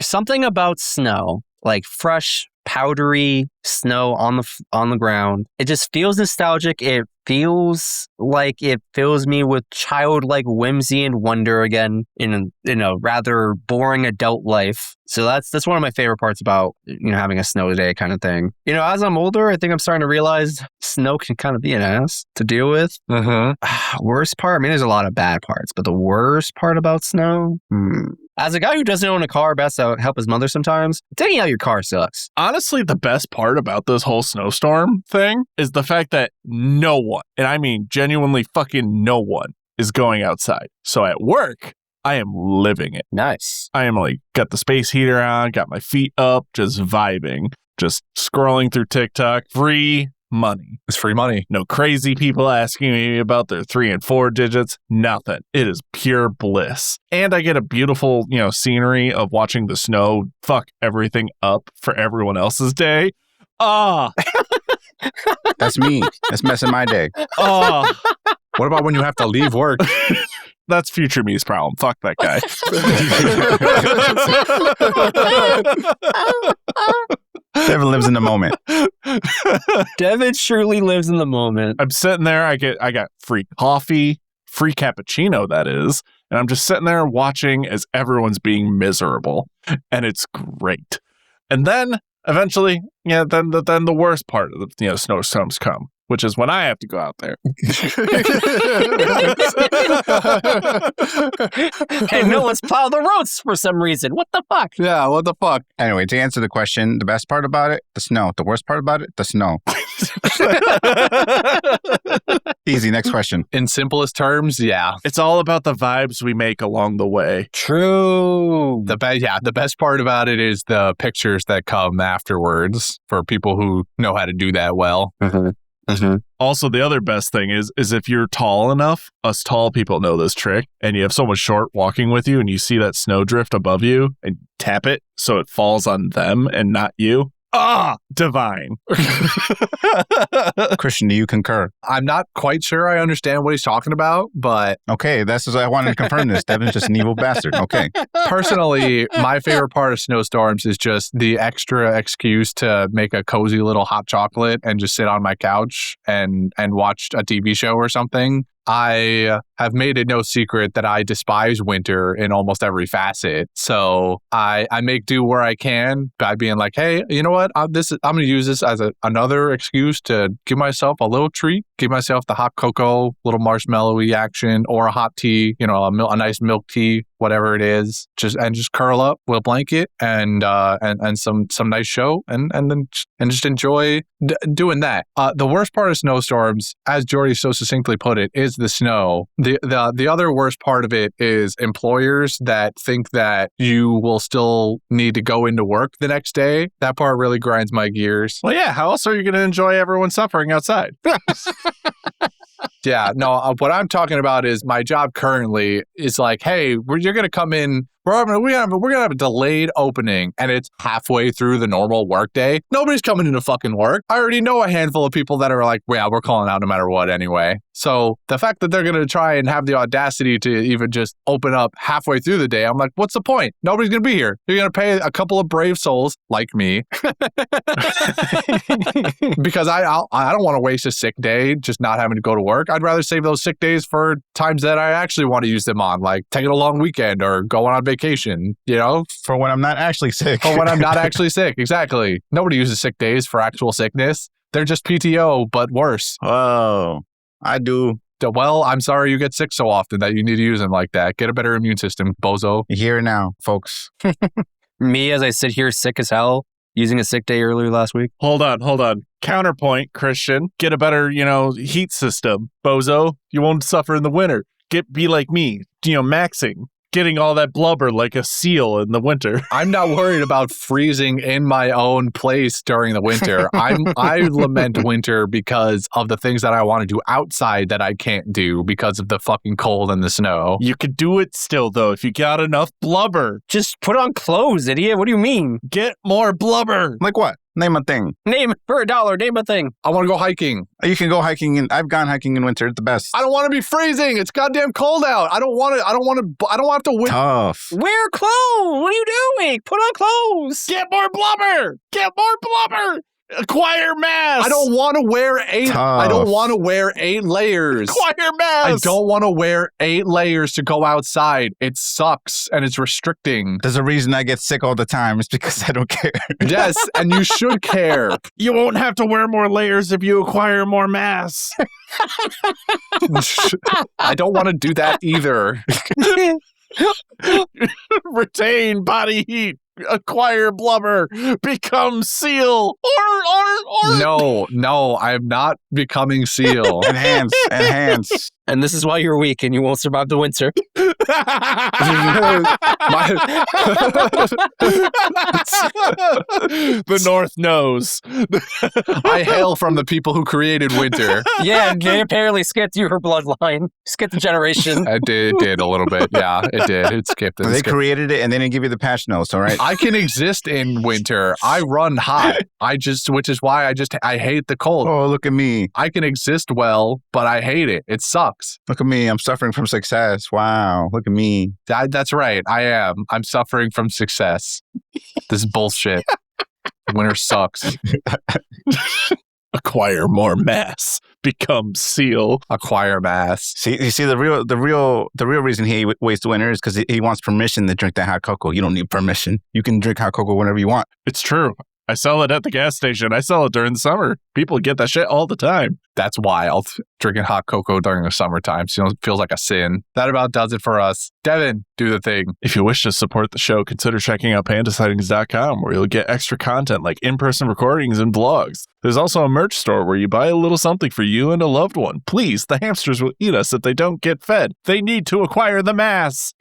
something about snow, like fresh, powdery snow on the ground. It just feels nostalgic. It feels like it fills me with childlike whimsy and wonder again in a rather boring adult life. So that's one of my favorite parts about having a snow day kind of thing. As I'm older, I think I'm starting to realize snow can kind of be an ass to deal with. Worst part, I mean, there's a lot of bad parts, but the worst part about snow, as a guy who doesn't own a car, best to help his mother sometimes, taking out your car sucks. Honestly, the best part about this whole snowstorm thing is the fact that no one, and I mean genuinely fucking no one, is going outside. So at work, I am living it. Nice. I am like, got the space heater on, got my feet up, just vibing, just scrolling through TikTok, free money. It's free money. No crazy people asking me about their 3 and 4 digits. Nothing. It is pure bliss. And I get a beautiful, scenery of watching the snow fuck everything up for everyone else's day. Ah. That's me. That's messing my day. Ah. What about when you have to leave work? That's future me's problem. Fuck that guy. Devin lives in the moment. Devin surely lives in the moment. I'm sitting there. I got free coffee, free cappuccino, that is. And I'm just sitting there watching as everyone's being miserable. And it's great. And then eventually, then the worst part of the snowstorms come, which is when I have to go out there. And no one's plowed the roads for some reason. What the fuck? Yeah, what the fuck? Anyway, to answer the question, the best part about it, the snow. The worst part about it, the snow. Easy, next question. In simplest terms, yeah. It's all about the vibes we make along the way. True. The best part about it is the pictures that come afterwards for people who know how to do that well. Mm-hmm. Mm-hmm. Also, the other best thing is if you're tall enough, us tall people know this trick, and you have someone short walking with you and you see that snowdrift above you and tap it so it falls on them and not you. Ah, divine. Christian, do you concur? I'm not quite sure I understand what he's talking about, but Okay, that's what I wanted to confirm this. Devin's just an evil bastard. Okay. personally, my favorite part of snowstorms is just the extra excuse to make a cozy little hot chocolate and just sit on my couch and watch a TV show or something. I have made it no secret that I despise winter in almost every facet. So I make do where I can by being like, hey, you know what? I'm going to use this as another excuse to give myself a little treat, give myself the hot cocoa, little marshmallowy action, or a hot tea, a nice milk tea, whatever it is. Just curl up with a blanket and some nice show and just enjoy doing that. The worst part of snowstorms, as Jordy so succinctly put it, is the snow. The other worst part of it is employers that think that you will still need to go into work the next day. That part really grinds my gears. Well, yeah, how else are you going to enjoy everyone suffering outside? Yeah, no, what I'm talking about is my job currently is like, hey, you're going to come in. We're gonna have a delayed opening, and it's halfway through the normal workday. Nobody's coming into fucking work. I already know a handful of people that are like, yeah, we're calling out no matter what anyway. So the fact that they're gonna try and have the audacity to even just open up halfway through the day, I'm like, what's the point? Nobody's gonna be here. You're gonna pay a couple of brave souls like me because I don't want to waste a sick day just not having to go to work. I'd rather save those sick days for times that I actually want to use them on, like taking a long weekend or going on vacation, For when I'm not actually sick. For when I'm not actually sick, exactly. Nobody uses sick days for actual sickness. They're just PTO, but worse. Oh, I do. Well, I'm sorry you get sick so often that you need to use them like that. Get a better immune system, bozo. Here now, folks. Me, as I sit here sick as hell, using a sick day earlier last week. Hold on. Counterpoint, Christian. Get a better, heat system, bozo. You won't suffer in the winter. Be like me, maxing. Getting all that blubber like a seal in the winter. I'm not worried about freezing in my own place during the winter. I lament winter because of the things that I want to do outside that I can't do because of the fucking cold and the snow. You could do it still, though, if you got enough blubber. Just put on clothes, idiot. What do you mean? Get more blubber. Like what? Name a thing. Name for $1. Name a thing. I want to go hiking. You can go hiking I've gone hiking in winter. It's the best. I don't want to be freezing. It's goddamn cold out. I don't want to win. Tough. Wear clothes. What are you doing? Put on clothes. Get more blubber. Acquire mass. I don't want to wear 8. Tough. I don't want to wear 8 layers. Acquire mass. I don't want to wear 8 layers to go outside. It sucks and it's restricting. There's a reason I get sick all the time. It's because I don't care. Yes, and you should care. You won't have to wear more layers if you acquire more mass. I don't want to do that either. Retain body heat. Acquire blubber. Become seal. Or. No, I am not becoming seal. Enhance. And this is why you're weak and you won't survive the winter. The North knows. I hail from the people who created winter. Yeah, they apparently skipped your bloodline. Skipped the generation. It did a little bit. Yeah, it did. It skipped it. They created it and they didn't give you the patch notes, all right? I can exist in winter. I run hot. Which is why I hate the cold. Oh, look at me. I can exist well, but I hate it. It sucks. Look at me. I'm suffering from success. Wow. Look at me. That's right. I am. I'm suffering from success. This is bullshit. Winter sucks. Acquire more mass. Become seal. Acquire mass. See, you see, the real reason he wastes winter is because he wants permission to drink that hot cocoa. You don't need permission. You can drink hot cocoa whenever you want. It's true. I sell it at the gas station. I sell it during the summer. People get that shit all the time. That's wild. Drinking hot cocoa during the summertime feels like a sin. That about does it for us. Devin, do the thing. If you wish to support the show, consider checking out pandasightings.com, where you'll get extra content like in-person recordings and vlogs. There's also a merch store where you buy a little something for you and a loved one. Please, the hamsters will eat us if they don't get fed. They need to acquire the mass.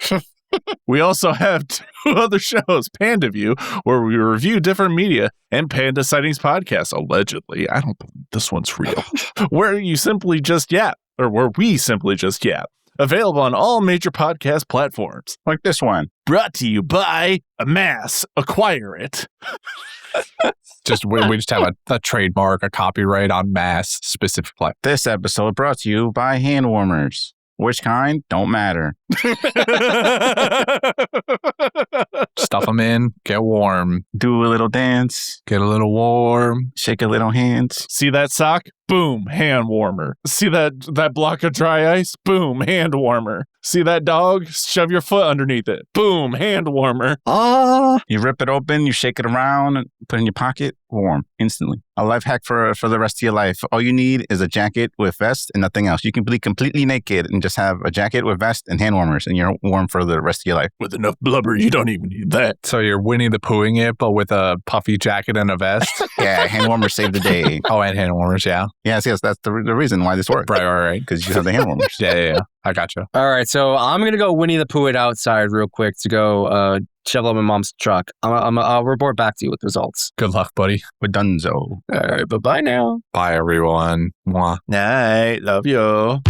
We also have 2 other shows, Panda View, where we review different media, and Panda Sightings Podcast, allegedly. I don't believe this one's real. Where we simply just yap. Available on all major podcast platforms. Like this one. Brought to you by Amass. Acquire it. We just have a trademark, a copyright on mass specific play. This episode brought to you by hand warmers. Which kind? Don't matter. Stuff them in, get warm. Do a little dance. Get a little warm. Shake a little hands. See that sock? Boom, hand warmer. See that block of dry ice? Boom, hand warmer. See that dog? Shove your foot underneath it. Boom, hand warmer. You rip it open, you shake it around, put it in your pocket, warm, instantly. A life hack for the rest of your life. All you need is a jacket with vest and nothing else. You can be completely naked and just have a jacket with vest and hand warmers, and you're warm for the rest of your life. With enough blubber, you don't even need that. So you're Winnie the Poohing it, but with a puffy jacket and a vest? Yeah, hand warmers save the day. Oh, and hand warmers, yeah. Yes, that's the reason why this works. Right. Because you have the hand warmers. Yeah. I gotcha. All right, so I'm going to go Winnie the Pooh it outside real quick to go shovel up my mom's truck. I'll report back to you with results. Good luck, buddy. We're donezo. All right, bye-bye now. Bye, everyone. Mwah. Night. Love you.